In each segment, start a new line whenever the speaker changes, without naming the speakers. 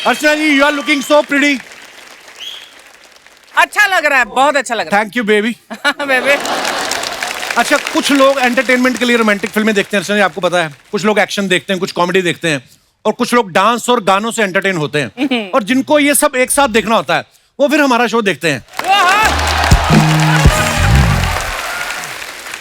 Archana ji, you are looking so pretty.
अच्छा लग रहा है, बहुत अच्छा लग रहा
थैंक यू बेबी।
है बेबी।
अच्छा, कुछ लोग एंटरटेनमेंट के लिए रोमांटिक फिल्में देखते हैं अर्चना जी, आपको पता है। कुछ लोग एक्शन देखते हैं, कुछ कॉमेडी देखते हैं, और कुछ लोग डांस और गानों से एंटरटेन होते हैं। और जिनको ये सब एक साथ देखना होता है, वो फिर हमारा शो देखते हैं।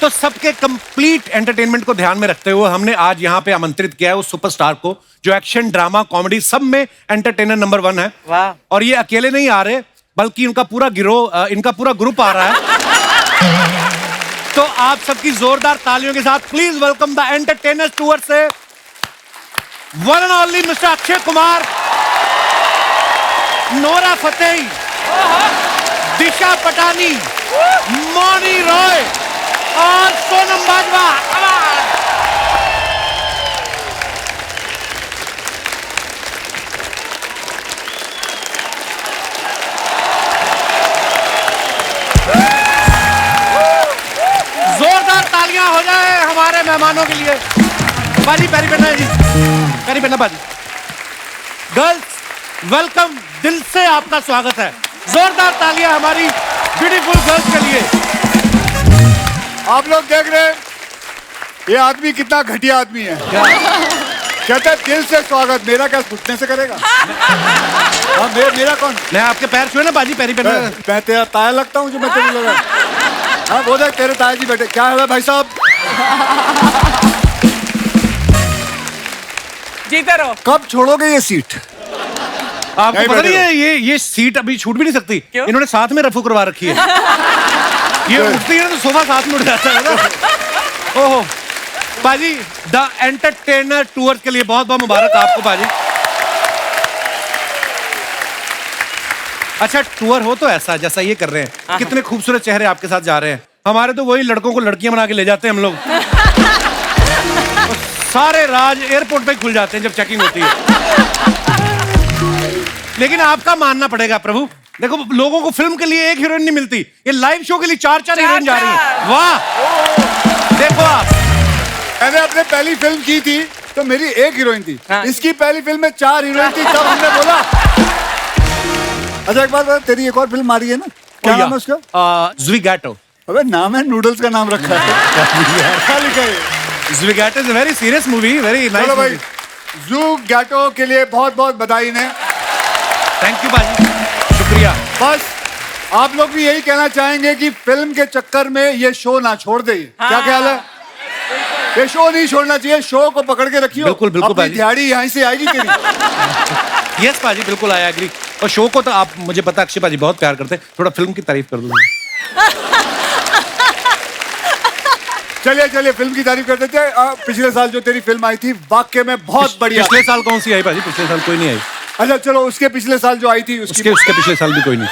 तो सबके कंप्लीट एंटरटेनमेंट को ध्यान में रखते हुए हमने आज यहाँ पे आमंत्रित किया है उस सुपरस्टार को जो एक्शन, ड्रामा, कॉमेडी सब में एंटरटेनर नंबर 1 है।
वाह।
और ये अकेले नहीं आ रहे, बल्कि इनका पूरा गिरोह, इनका पूरा ग्रुप आ रहा है। तो आप सबकी जोरदार तालियों के साथ please welcome the entertainer tour से one and only mister Akshay Kumar, Nora Fatehi, Disha Patani, Mouni Roy और सोनम बाजवा। जोरदार तालियां हो जाए हमारे मेहमानों के लिए। बाजी पैरी पहना है जी, पैरी पहना बाजी। गर्ल्स वेलकम, दिल से आपका स्वागत है। जोरदार तालियां हमारी ब्यूटीफुल गर्ल्स के लिए।
आप लोग देख रहे हैं ये आदमी कितना घटिया आदमी है। कहता है दिल से स्वागत, मेरा क्या घुटने से करेगा? हाँ, मेरा कौन?
मैं आपके पैर छुए ना बाजी, पैरी पहना।
मैं तेरा ताया लगता हूँ जो मैं तेरे लगा? हाँ, वो देख तेरे ताया जी बैठे। क्या है भाई साहब?
जीते रहो।
कब छोड़ोगे ये सीट?
आपको पता नहीं है ये सीट अभी छूट भी नहीं सकती।
क्यों?
इन्होंने साथ में रफू करवा रखी है। ये उठती है ना तो सोफा साथ में उठ जाता है ना। ओहो बाजी, द एंटरटेनर टूर के लिए बहुत बहुत मुबारक आपको बाजी। अच्छा, टूर हो तो ऐसा जैसा ये कर रहे हैं। कितने खूबसूरत चेहरे आपके साथ जा रहे हैं। हमारे तो वही लड़कों को लड़कियां बना के ले जाते हैं हम लोग। सारे राज एयरपोर्ट पे खुल जाते हैं जब चेकिंग होती है। लेकिन आपका मानना पड़ेगा प्रभु, देखो लोगों को फिल्म के लिए एक हीरोइन नहीं मिलती, ये लाइव शो के लिए 4 हीरोइन जा रही है। वाह, देखो आप।
मैंने अपने पहली फिल्म की थी तो मेरी एक हीरोइन थी।
हाँ।
इसकी पहली फिल्म में 4 हीरोइन थी, तब हमने बोला। अच्छा एक बात बता, तेरी एक और फिल्म आ रही है ना, क्या नाम है उसका?
ज़्विगैटो।
अबे नाम है, नूडल्स का नाम रखा है। क्या लिखा है?
Zwigato is a very serious movie, very nice
चलो भाई,
मूवी।
ज़्विगैटो के लिए बहुत बहुत बधाई ने।
थैंक यू बाजी, शुक्रिया।
बस आप लोग भी यही कहना चाहेंगे कि फिल्म के चक्कर में ये शो ना छोड़ दे। क्या ख्याल है? ये शो नहीं छोड़ना चाहिए, शो को पकड़ के रखियो।
बिल्कुल बिल्कुल
अपनी
बाजी।
दिहाड़ी यहाँ से आएगी तेरी।
यस बाजी, बिल्कुल आई एग्री। और शो को तो आप, मुझे पता अक्षय बाजी बहुत प्यार करते हैं, थोड़ा फिल्म की तारीफ कर दो।
चलिए चलिए फिल्म की तारीफ कर देते हैं। पिछले साल जो तेरी फिल्म आई थी वाकई में बहुत बढ़िया।
पिछले साल कौन सी आई बाजी? पिछले साल कोई नहीं आई।
अच्छा चलो, उसके पिछले साल जो आई थी उसके
पिछले साल भी कोई नहीं।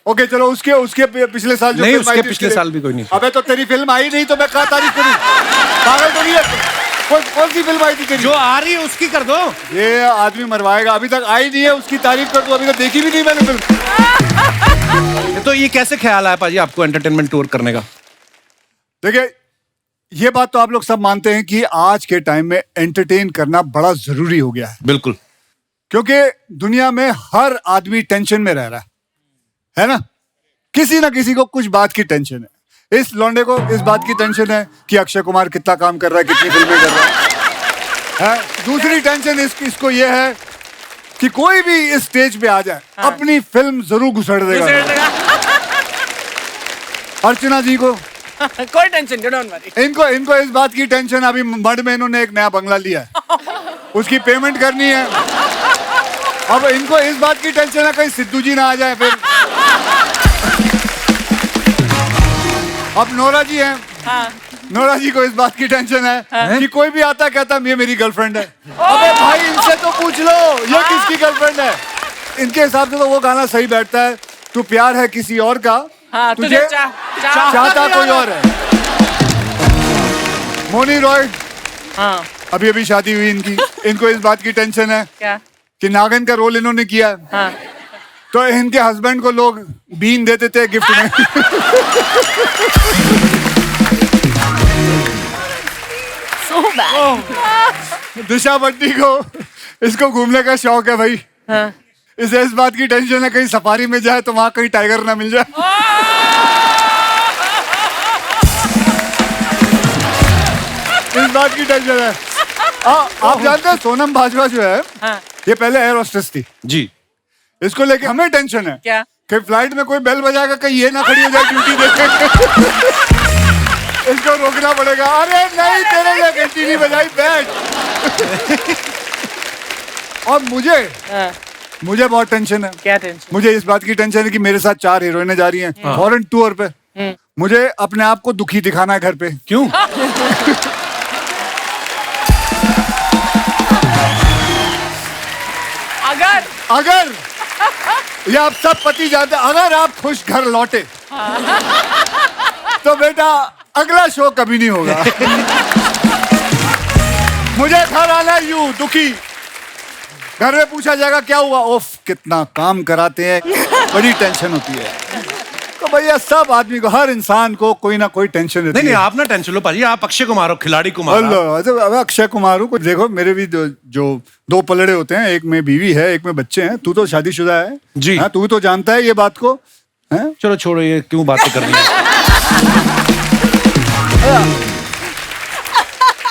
ओके चलो, उसके पिछले साल जो
नहीं,
फिल्म आई
उसके
थी,
पिछले साल भी कोई नहीं।
अबे तो तेरी फिल्म आई नहीं तो मैं क्या तारीफ करूं? पागल तो नहीं है? कौन सी फिल्म आई थी तेरी?
जो आ रही है उसकी कर दो।
ये आदमी मरवाएगा, अभी तक आई नहीं है उसकी तारीफ कर दो। अभी तक देखी भी नहीं मैंने फिल्म।
तो ये कैसे ख्याल आया पाजी आपको एंटरटेनमेंट टूर करने का?
देखिए, ये बात तो आप लोग सब मानते हैं कि आज के टाइम में एंटरटेन करना बड़ा जरूरी हो गया है।
बिल्कुल,
क्योंकि दुनिया में हर आदमी टेंशन में रह रहा है ना? किसी ना किसी को कुछ बात की टेंशन है। इस लौंडे को इस बात की टेंशन है कि अक्षय कुमार कितना काम कर रहा है, कितनी फिल्में कर रहा है। दूसरी टेंशन इसको ये है कि कोई भी इस स्टेज पे आ जाए, अपनी फिल्म जरूर घुसड़ देगा। अर्चना जी को
कोई टेंशन नहीं, डोंट वरी।
इनको इस बात की टेंशन, अभी मड में इन्होंने एक नया बंगला लिया है, उसकी पेमेंट करनी है। अब इनको इस बात की टेंशन है कहीं सिद्धू जी ना आ जाए फिर। अब नोरा जी हैं।
हाँ।
नोरा जी को इस बात की टेंशन है कि कोई भी आता कहता ये मेरी गर्लफ्रेंड है। अबे भाई इनसे तो पूछ लो ये किसकी गर्लफ्रेंड है। इनके हिसाब से तो वो गाना सही बैठता है, तू प्यार है किसी और का,
हाँ,
तुझे चाहता कोई और है। मोनी रॉय,
हाँ।
अभी अभी शादी हुई इनकी। इनको इस बात की टेंशन है
क्या?
कि नागिन का रोल इन्होंने किया,
हाँ।
तो इनके हस्बैंड को लोग बीन दे देते हैं गिफ्ट में।
So bad.
दिशा बट्टी को इसको घूमने का शौक है भाई।
हाँ।
इसे इस बात की टेंशन है कहीं सफारी में जाए तो वहां कहीं टाइगर ना मिल जाए। इस बात की टेंशन है। आप जानते हैं सोनम बाजवा जो है
हाँ।
ये पहले एयर होस्टेस थी।
जी।
इसको लेके हमें टेंशन है
क्या?
कि फ्लाइट में कोई बेल बजाएगा कहीं ये ना खड़ी हो जाए ड्यूटी देखे। इसको रोकना पड़ेगा। अरे नहीं तेरे लिए घंटी नहीं बजाई, बैठ। और
हाँ।
मुझे बहुत टेंशन है।
क्या टेंशन?
मुझे इस बात की टेंशन है कि मेरे साथ 4 हीरोइनें जा रही हैं फॉरेन टूर पे। मुझे अपने आप को दुखी दिखाना है घर पे।
क्यों?
अगर
ये आप सब पति जानते हैं, अगर आप खुश घर लौटे तो बेटा अगला शो कभी नहीं होगा। मुझे घर आना यूं दुखी, घर में पूछा जाएगा क्या हुआ, ओफ कितना काम कराते हैं, बड़ी टेंशन होती है। तो भैया सब आदमी को, हर इंसान को कोई ना कोई टेंशन रहती
नहीं
है।
आप ना टेंशन लो पाजी, आप अक्षय कुमार हो, खिलाड़ी कुमार।
अल्लाह, अब अक्षय कुमार हूँ। देखो मेरे भी जो 2 पलड़े होते हैं, एक में बीवी है, एक में बच्चे हैं। तू तो शादीशुदा है
जी।
हाँ, तू तो जानता है ये बात को है?
चलो छोड़ो, ये क्यों बातें कर रही है।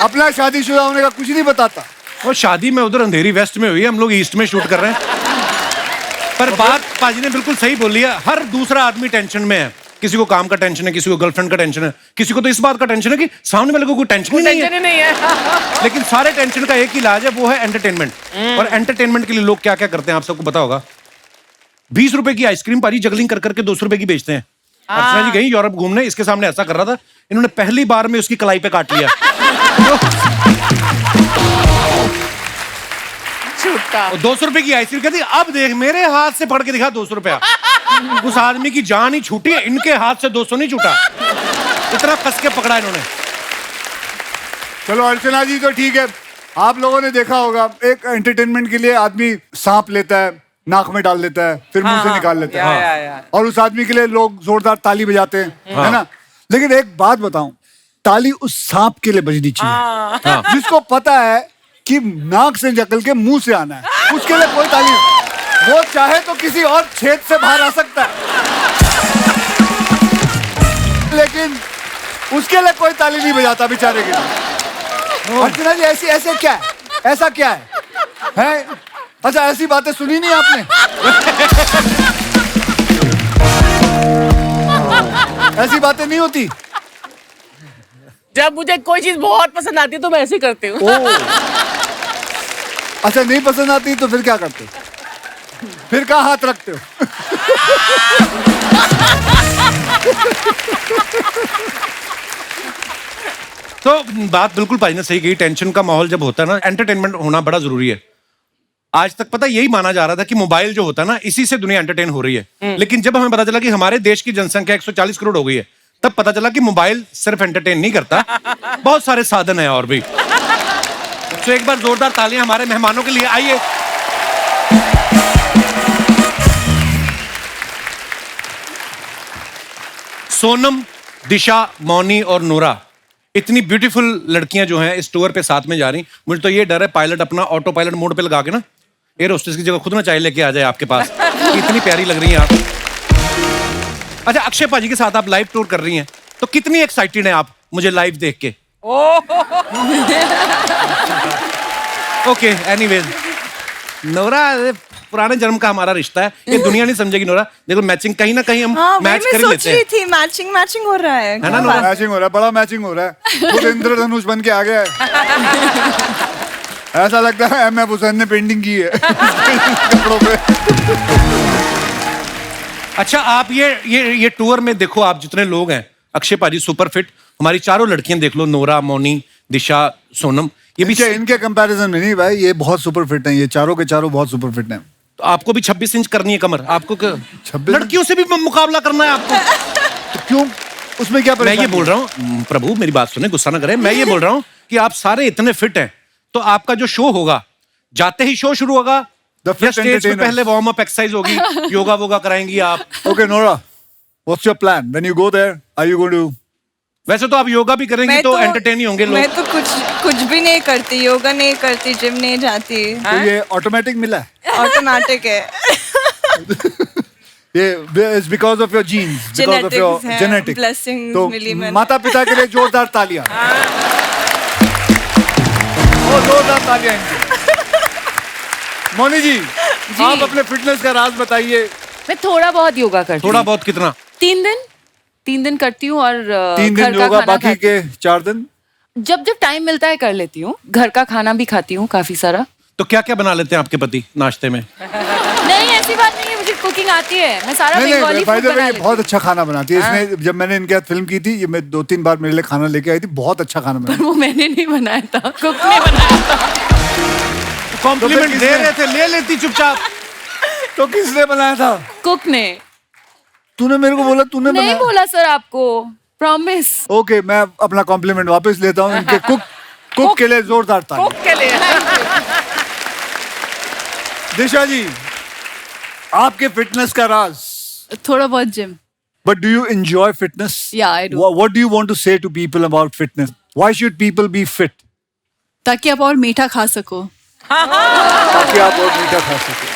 अपना शादीशुदा होने का कुछ नहीं बताता।
और शादी में उधर अंधेरी वेस्ट में हुई है, हम लोग ईस्ट में शूट कर रहे हैं। पर बात पाजी ने बिल्कुल सही बोली है, हर दूसरा आदमी टेंशन में है। किसी को काम का टेंशन है, किसी को गर्लफ्रेंड का टेंशन है, किसी को तो इस बात का टेंशन है कि सामने वाले को कोई टेंशन ही नहीं है। लेकिन सारे टेंशन का एक ही इलाज है, वो है एंटरटेनमेंट। और एंटरटेनमेंट के लिए लोग क्या क्या करते हैं आप सबको पता होगा। 20 रुपए की आइसक्रीम पाजी जगलिंग कर करके 200 रुपए की बेचते हैं। अर्चना जी गई यूरोप घूमने, इसके सामने ऐसा कर रहा था, इन्होंने पहली बार में उसकी कलाई पे काट लिया। 200 रुपए की आइसक्रीम कहती, अब देख मेरे हाथ से पढ़ के दिखा 200 रुपया। उस आदमी की जान ही छूटी है, इनके हाथ से 200 नहीं छूटा। इतना कस के पकड़ा इन्होंने।
चलो अर्चना जी तो ठीक है, आप लोगों ने देखा होगा एक एंटरटेनमेंट के लिए आदमी सांप लेता है, नाक में डाल लेता है, फिर मुंह से निकाल लेता है। और उस आदमी के लिए लोग जोरदार ताली बजाते हैं, है ना। लेकिन एक बात बताऊं, ताली उस सांप के लिए बजनी चाहिए जिसको पता है कि नाक से निकल के मुंह से आना है, उसके लिए कोई ताली नहीं। वो चाहे तो किसी और छेद से बाहर आ सकता है, लेकिन उसके लिए कोई ताली नहीं बजाता बेचारे के लिए। अर्चना जी ऐसे क्या है, ऐसा क्या है? अच्छा ऐसी बातें सुनी नहीं आपने? ऐसी बातें नहीं होती।
जब मुझे कोई चीज बहुत पसंद आती है तो मैं ऐसे करती हूँ।
अच्छा नहीं पसंद आती तो फिर क्या करते हो? फिर कहाँ हाथ रखते हो?
तो बात बिल्कुल भाई ने सही कही, टेंशन का माहौल जब होता है ना, एंटरटेनमेंट होना बड़ा जरूरी है। आज तक पता यही माना जा रहा था कि मोबाइल जो होता है ना, इसी से दुनिया एंटरटेन हो रही है। लेकिन जब हमें पता चला कि हमारे देश की जनसंख्या 140 करोड़ हो गई है, तब पता चला कि मोबाइल सिर्फ एंटरटेन नहीं करता, बहुत सारे साधन है और भी। तो एक बार जोरदार तालियां हमारे मेहमानों के लिए, आइए। सोनम, दिशा, मौनी और नूरा, इतनी ब्यूटीफुल लड़कियां जो हैं इस टूर पे साथ में जा रही। मुझे तो ये डर है पायलट अपना ऑटो पायलट मोड पे लगा के ना एयर होस्टेस की जगह खुद ना चाय लेके आ जाए आपके पास। इतनी प्यारी लग रही हैं आप। अच्छा अक्षय पाजी के साथ आप लाइव टूर कर रही हैं, तो कितनी एक्साइटेड हैं आप मुझे लाइव देख के? ओके एनीवेज, नोरा पुराने जन्म का हमारा रिश्ता है, ये दुनिया नहीं समझेगी नोरा। देखो मैचिंग कहीं ना कहीं हम मैच कर ही लेते हैं।
थी मैचिंग हो रहा है
ना नोरा?
मैचिंग हो रहा है, बड़ा मैचिंग हो रहा है। खुद इंद्रधनुष बन के आ गया है। ऐसा लगता है एम एफ हुसैन ने पेंटिंग की है कपड़ों पे।
अच्छा आप ये टूर में देखो, आप जितने लोग हैं, अक्षय पाजी सुपर फिट, हमारी चारों लड़कियां देख लो, नोरा, मौनी, दिशा, सोनम, ये भी
इनके कंपैरिजन में नहीं भाई, ये बहुत सुपर फिट हैं, ये चारों के चारों बहुत सुपर फिट हैं।
तो आपको भी 26 इंच करनी है कमर, आपको
26
लड़कियों से भी मुकाबला करना है आपको।
तो क्यों, उसमें क्या
मैं
परेशानी?
ये बोल रहा हूँ, प्रभु मेरी बात सुने, गुस्सा ना करें, मैं ये बोल रहा हूँ कि आप सारे इतने फिट हैं, तो आपका जो शो होगा, जाते ही शो शुरू होगा या स्टेज पे पहले वार्म अप एक्सरसाइज होगी, योगा वोगा कराएंगी आप?
Okay, Nora, what's your plan? When you go there, are you going to
वैसे तो आप योगा भी करेंगी तो एंटरटेन ही होंगे लोग।
मैं तो कुछ भी नहीं करती, योगा नहीं करती, जिम नहीं जाती,
तो ये ऑटोमेटिक मिला है,
ऑटोमेटिक है।
ये is because of your genes, because of your
है,
जेनेटिक।
blessings
तो
मिली मैंने।
माता पिता के लिए जोरदार तालियां। वो जोरदार तालियां इनकी। मोनी जी, आप अपने फिटनेस का राज बताइए।
मैं थोड़ा बहुत योगा करती हूँ।
थोड़ा बहुत कितना?
3 दिन करती हूँ और
3 दिन
घर का
योगा,
खाना
बाकी
खाती
के 4 दिन
जब टाइम मिलता है कर लेती हूँ। घर का खाना भी खाती हूँ काफी सारा।
तो क्या क्या बना लेते हैं आपके पति नाश्ते में?
नहीं, ऐसी बात नहीं है, मुझे कुकिंग आती है। मैं सारा
नहीं
Bengali
by
food
the way,
बना
ये
लेती
बहुत
हूँ।
अच्छा खाना बनाती है। इसने जब मैंने इनके साथ फिल्म की थी, ये मैं 2-3 बार मेरे लिए खाना लेके आई थी। बहुत अच्छा खाना बनाती
वो मैंने नहीं बनाया था, कुक ने बनाया था।
कॉम्प्लीमेंट
तो
दे
फिर
रहे थे, ले लेती चुपचाप।
है। तो किसने बनाया था?
कुक ने।
तूने मेरे को बोला तूने
नहीं
बनाया।
बोला सर आपको, प्रॉमिस।
ओके, मैं अपना कॉम्प्लीमेंट वापस लेता हूँ। इनके कुक के लिए जोरदार ताली।
कुक के लिए।
दिशा जी, आपके फिटनेस का राज।
थोड़ा बहुत gym.
But do you enjoy fitness?
Yeah, I do.
What do you want to say to people about fitness? Why should people be fit?
ताकि आप और मीठा खा सको।
ताकि आप और मीठा खा सके।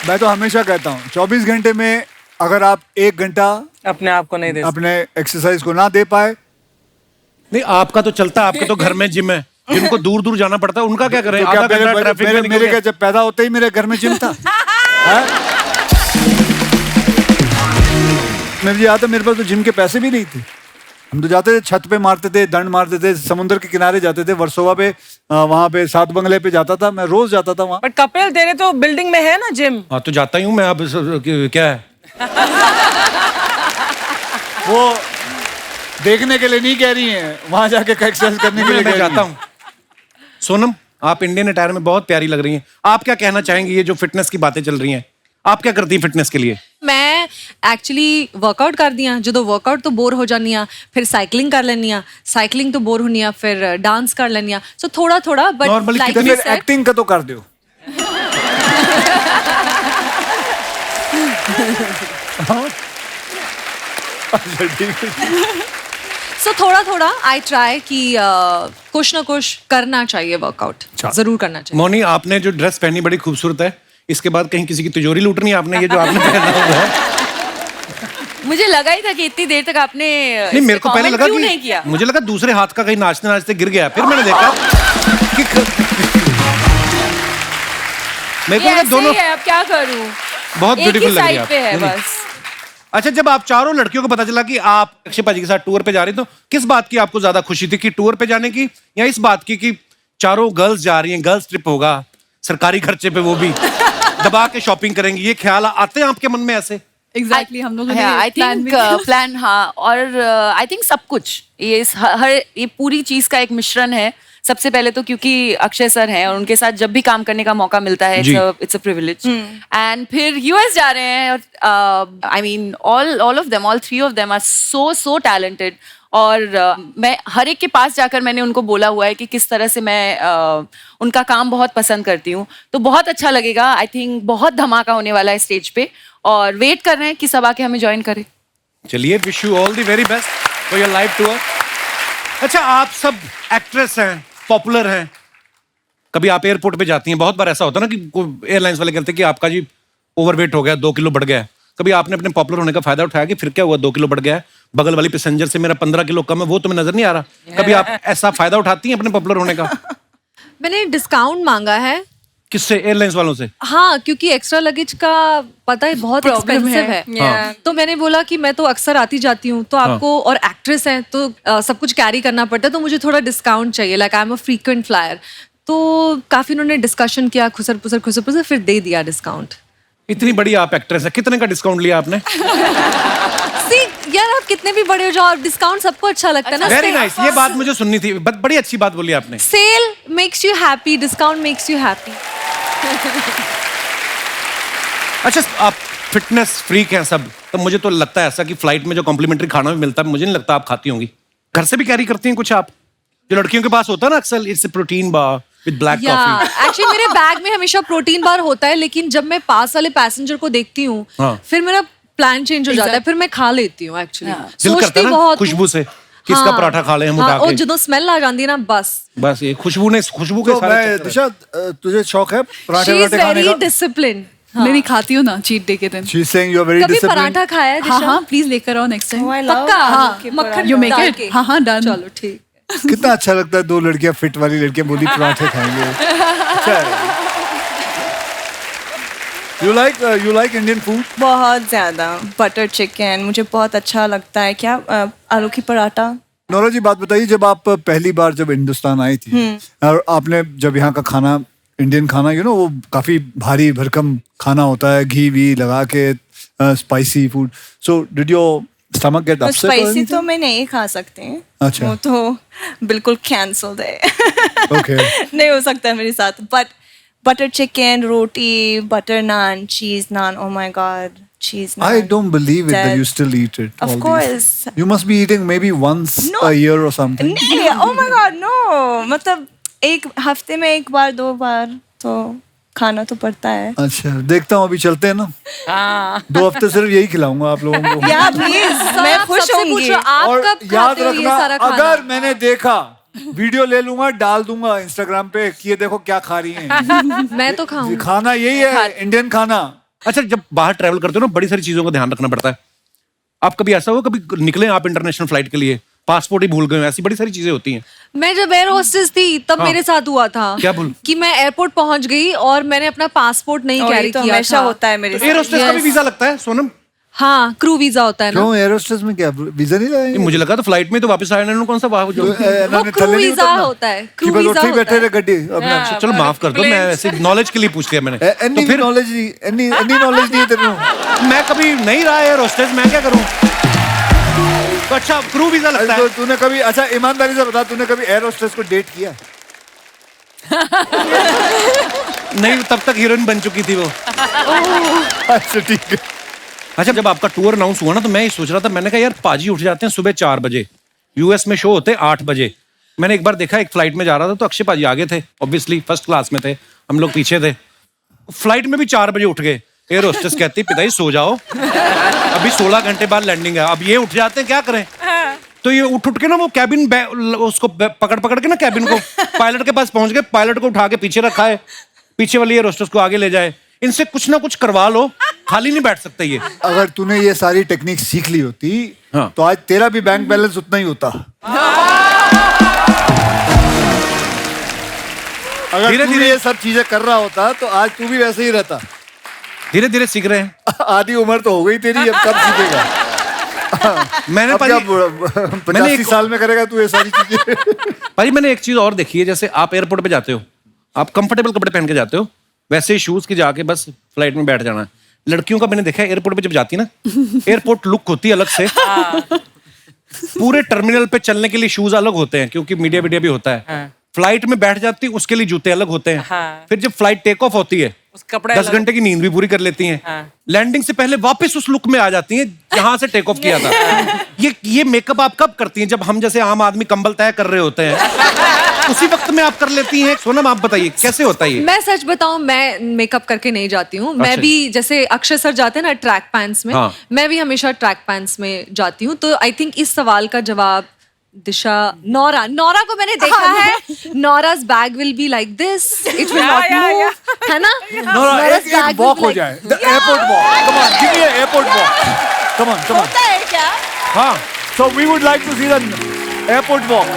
मैं तो हमेशा कहता हूँ 24 घंटे में अगर आप 1 घंटा
अपने आप को नहीं दे
अपने एक्सरसाइज को ना दे पाए।
नहीं, आपका तो चलता है, आपके तो घर में जिम है। जिनको दूर दूर जाना पड़ता है उनका क्या करें?
तो क्या
आधा घंटा ट्रैफिक में निकल
मेरे
गया।
क्या जब पैदा होते ही मेरे घर में जिम था? हैं? मुझे याद है मेरे पास तो जिम के पैसे भी नहीं थे। हम तो जाते थे, छत पे मारते थे, दंड मारते थे, समुद्र के किनारे जाते थे, वर्सोवा पे, वहां पे 7 बंगले पे जाता था मैं, रोज जाता था वहां।
बट कपिल तेरे तो बिल्डिंग में है ना जिम।
हाँ तो जाता ही हूँ मैं। अब क्या है?
वो देखने के लिए नहीं कह रही हैं, वहां जाके एक्सरसाइज करने के लिए
मैं
कह
जाता
रही हैं।
हूँ। सोनम, आप इंडियन अटायर में बहुत प्यारी लग रही हैं। आप क्या कहना चाहेंगी? ये जो फिटनेस की बातें चल रही हैं, आप क्या करती हैं फिटनेस के लिए?
मैं एक्चुअली वर्कआउट करदी हाँ, जो वर्कआउट तो बोर हो जानी हाँ, फिर साइकिलिंग कर लेनी हाँ, साइकिलिंग तो बोर होनी हाँ, फिर डांस कर लेनी हाँ। सो थोड़ा थोड़ा बट
Normally
लाइक
तो
कितने-
फिर एक्टिंग का तो कर दो। अच्छा ठीक है।
सो थोड़ा थोड़ा आई ट्राई कि कुछ ना कुछ करना चाहिए, वर्कआउट जरूर करना चाहिए।
मोनी, आपने जो ड्रेस पहनी बड़ी खूबसूरत है। इसके बाद कहीं किसी की तिजोरी लूटनी है आपने? ये जो आपने पहना हुआ है।
मुझे लगा ही था कि इतनी देर तक आपने
नहीं, मेरे को पहले लगा
नहीं किया।
कि मुझे लगा दूसरे हाथ का कहीं नाचते नाचते गिर गया। फिर मैंने देखा कि मेरे को
ये
लगा
ऐसे
दोनों
ही है, अब क्या करूं?
बहुत
एक ही
ब्यूटीफुल लग रही
साइड पे है
है आप।
बस।
अच्छा, जब आप चारों लड़कियों को पता चला कि आप अक्षय पाजी के साथ टूर पे जा रही, तो किस बात की आपको ज्यादा खुशी थी? कि टूर पे जाने की, या इस बात की कि चारों गर्ल्स जा रही हैं, गर्ल्स ट्रिप होगा, सरकारी खर्चे पे, वो भी दबा के शॉपिंग करेंगी? ये ख्याल आते हैं आपके मन में ऐसे?
एग्जैक्टली हम लोगों ने
आई
प्लान
थिंक
भी किया।
प्लान, हाँ। और आई थिंक सब कुछ ये पूरी चीज का एक मिश्रण है। सबसे पहले तो क्योंकि अक्षय सर हैं और उनके साथ जब भी काम करने का मौका मिलता है,
जी।
It's a privilege. एंड फिर यूएस जा रहे हैं। I mean all of them, all 3 of them are so talented. और मैं हर एक के पास जाकर मैंने उनको बोला हुआ है कि किस तरह से मैं उनका काम बहुत पसंद करती हूँ। तो बहुत अच्छा लगेगा। आई थिंक बहुत धमाका होने वाला है स्टेज पे, और वेट कर रहे हैं कि सब आके हमें ज्वाइन करें।
चलिए, wish you all the very best for your live tour. अच्छा, आप सब एक्ट्रेस हैं, पॉपुलर हैं। कभी आप एयरपोर्ट पे जाती हैं, बहुत बार ऐसा होता है ना कि एयरलाइंस वाले कहते हैं कि आपका जी ओवरवेट हो गया, 2 किलो बढ़ गया है। कभी आपने अपने पॉपुलर होने का फायदा उठाया कि फिर क्या हुआ, 2 किलो बढ़ गया है, बगल वाली पैसेंजर से मेरा 15 किलो कम है, वो तुम्हें नजर नहीं आ रहा? कभी आप ऐसा फायदा उठाती हैं अपने पॉपुलर होने का?
मैंने डिस्काउंट मांगा है।
किससे? एयरलाइंस वालों से?
हाँ, क्योंकि एक्स्ट्रा लगेज का पता है बहुत
Problem
एक्सपेंसिव
है।
है।
हाँ।
तो मैंने बोला कि मैं तो अक्सर आती जाती हूँ, तो आपको, और एक्ट्रेस हैं तो सब कुछ कैरी करना पड़ता है, तो मुझे थोड़ा डिस्काउंट चाहिए। Like I am a frequent flyer. तो काफी उन्होंने डिस्कशन किया, खुसर पुसर, फिर दे दिया डिस्काउंट।
इतनी बड़ी आप एक्ट्रेस है, कितने का डिस्काउंट लिया आपने?
सी यार, आप कितने भी बड़े हो जाओ, आप डिस्काउंट सबको अच्छा लगता है ना।
वेरी नाइस, ये बात मुझे सुननी थी। बड़ी अच्छी बात बोली आपने।
Sale makes you happy, discount makes you happy.
अच्छा, आप फिटनेस फ्रीक हैं सब, तो मुझे तो लगता है ऐसा कि फ्लाइट में जो कॉम्प्लीमेंट्री खाना भी मिलता है, मुझे नहीं लगता आप खाती होंगी। घर से भी कैरी करती हैं कुछ आप? जो लड़कियों के पास होता है ना अक्सर, it's protein bar with black coffee.
Actually मेरे बैग में हमेशा प्रोटीन बार होता है, लेकिन जब मैं पास वाले पैसेंजर को देखती हूँ,
हाँ।
फिर मेरा प्लान चेंज हो जाता है, फिर मैं खा लेती हूँ एक्चुअली।
दिल करता है ना खुशबू से किसका पराठा खा ले हम उठा
और
के।
ਜਦੋਂ स्मेल आ जाती है ना, बस
ये खुशबू के
तो
सारे
मैं
चक्कर
दिशा, तुझे शौक है पराठे
शी इज
वराठे खाने
वेरी
का?
डिसिप्लिन।
मैं नहीं खाती हूँ ना चीट डे के दिन।
She's saying you are very
कभी
disciplined.
पराठा खाया है
हाँ
दिशा?
हाँ प्लीज लेकर आओ next time.
Oh, I love
पक्का?
आलू के
मक्खन
You make
डाल
it?
के?
हाँ हाँ डन।
चलो ठीक।
कितना अच्छा लगता है दो लड़कियां फिट वाली लड़कियां बोली पराठे खाएंगे। अच्छा है। You like Indian food?
बहुत ज्यादा बटर चिकन मुझे बहुत अच्छा लगता है। क्या आलू की पराठा।
नोरा जी बात बताइए, जब आप पहली बार जब हिंदुस्तान आई थी और आपने जब यहाँ का खाना, इंडियन खाना वो काफी भारी भरकम खाना होता है, घी वी लगा के, spicy food, so did your stomach get upset?
Spicy तो मैं नहीं खा सकती।
अच्छा।
वो तो बिल्कुल कैंसल्ड है।
ओके।
नहीं हो सकता है मेरे साथ। But butter chicken, roti, butter naan, cheese naan, oh my god, cheese naan.
I don't believe it that you still eat it.
Of
all these.
course.
You must be eating maybe once
No.
a year or something.
नहीं, oh my god, no. मतलब एक हफ्ते में एक बार 2 बार तो खाना तो पड़ता है।
अच्छा, देखता हूँ, अभी चलते हैं ना। 2 हफ्ते सिर्फ यही खिलाऊंगा आप लोगों को।
या प्लीज, मैं खुश होंगी।
आप
और
कब
याद
खाते हो ये
रखना,
सारा खाना?
अगर मैंने देखा वीडियो ले लूंगा, डाल दूंगा इंस्टाग्राम पे कि ये देखो क्या खा रही हैं।
मैं तो खाऊंगी।
खाना यही है, इंडियन खाना।
अच्छा, जब बाहर ट्रैवल करते हो ना, बड़ी सारी चीजों का ध्यान रखना पड़ता है। आप कभी ऐसा हो, कभी निकले आप इंटरनेशनल फ्लाइट के लिए, पासपोर्ट ही भूल गए, ऐसी बड़ी सारी चीजें होती हैं।
मैं जब एयर होस्टेस थी तब
हाँ।
मेरे साथ हुआ था।
क्या भूल?
कि मैं एयरपोर्ट पहुंच गई और मैंने अपना पासपोर्ट नहीं
और ये
कैरी
तो
किया
हमेशा
था।
होता है मेरे
एयर होस्टेस का भी
Yes.
वीजा लगता है सोनम?
हाँ, क्रू वीजा होता है ना।
क्यों, एयर होस्टेस में क्या वीजा नहीं
ये
लगाएंगे?
मुझे लगा तो फ्लाइट में तो वापस आया ना, कौन सा वाह जो
वो क्रू वीजा होता है, क्रू वीजा
बैठे
होता है।
रहे गड्डी अपना।
चलो माफ कर दो, मैं ऐसे नॉलेज के लिए पूछ लिया मैंने।
एनी
तो फिर
नॉलेज नहीं, एनी नॉलेज नहीं है तेरे को।
मैं कभी नहीं रहा एयर होस्टेस, मैं क्या करूं? तो अच्छा, क्रू वीजा लगता
तो
है।
तूने कभी, अच्छा ईमानदारी से बता, तूने कभी एयर होस्टेस को डेट किया?
नहीं, तब तक हीरोइन बन चुकी थी वो।
अच्छा ठीक है।
अच्छा, जब आपका टूर अनाउंस हुआ ना, तो मैं ये सोच रहा था, मैंने कहा यार पाजी उठ जाते हैं सुबह 4 बजे, यूएस में शो होते हैं 8 बजे। मैंने एक बार देखा, एक फ्लाइट में जा रहा था तो अक्षय पाजी आगे थे, ऑब्वियसली फर्स्ट क्लास में थे, हम लोग पीछे थे। फ्लाइट में भी 4 बजे उठ गए। एयर होस्टेस कहती पिताजी सो जाओ, अभी 16 घंटे बाद लैंडिंग है। अब ये उठ जाते हैं, क्या करें? तो ये उठ के ना वो कैबिन उसको पकड़ के ना कैबिन को पायलट के पास पहुंच गए। पायलट को उठा के पीछे रखा है, पीछे वाली एयर होस्टेस को आगे ले जाए। इनसे कुछ ना कुछ करवा लो, खाली नहीं बैठ सकते ये।
अगर तूने ये सारी टेक्निक सीख ली होती
हाँ।
तो आज तेरा भी बैंक बैलेंस उतना ही होता। अगर
धीरे-धीरे
धीरे ये सब चीजें कर रहा होता तो आज तू भी वैसे ही रहता।
धीरे धीरे सीख रहे हैं।
आधी उम्र तो हो गई तेरी, अब कब सीखेगा?
मैंने
अब क्या
मैंने
85
एक-
साल में करेगा तू ये सारी चीजें?
भाई मैंने एक चीज और देखी है, जैसे आप एयरपोर्ट पे जाते हो, आप कंफर्टेबल कपड़े पहन के जाते हो, वैसे ही शूज की जाके बस फ्लाइट में बैठ जाना है। लड़कियों का मैंने देखा है एयरपोर्ट पे जब जाती ना, एयरपोर्ट लुक होती है अलग से। पूरे टर्मिनल पे चलने के लिए शूज अलग होते हैं, क्योंकि मीडिया वीडिया भी होता है। फ्लाइट में बैठ जाती उसके लिए जूते अलग होते हैं। फिर जब फ्लाइट टेक ऑफ होती है, 10 घंटे की नींद भी पूरी कर लेती हैं। लैंडिंग से पहले वापस उस लुक में आ जाती हैं जहां से टेक ऑफ किया था। ये मेकअप आप कब करती हैं? जब हम जैसे आम आदमी कंबल तय कर रहे होते हैं, उसी वक्त में आप कर लेती हैं। सोनम आप बताइए कैसे होता है ये?
मैं सच बताऊं, मैं मेकअप करके नहीं जाती हूँ। मैं
अच्छा।
भी जैसे अक्षय सर जाते हैं ना ट्रैक पैंट्स में,
हाँ।
मैं भी हमेशा ट्रैक पैंट्स में जाती हूँ। तो आई थिंक इस सवाल का जवाब दिशा, नौरा को मैंने देखा है। Nora's bag will be like this, it will not move, है ना?
नोरा,
Nora's bag
एक
will
वॉक
be
हो
like-
जाए, the airport walk. Come on, give me airport walk. Come on, come on.
होता है क्या?
हाँ,
So we would like to see the airport walk.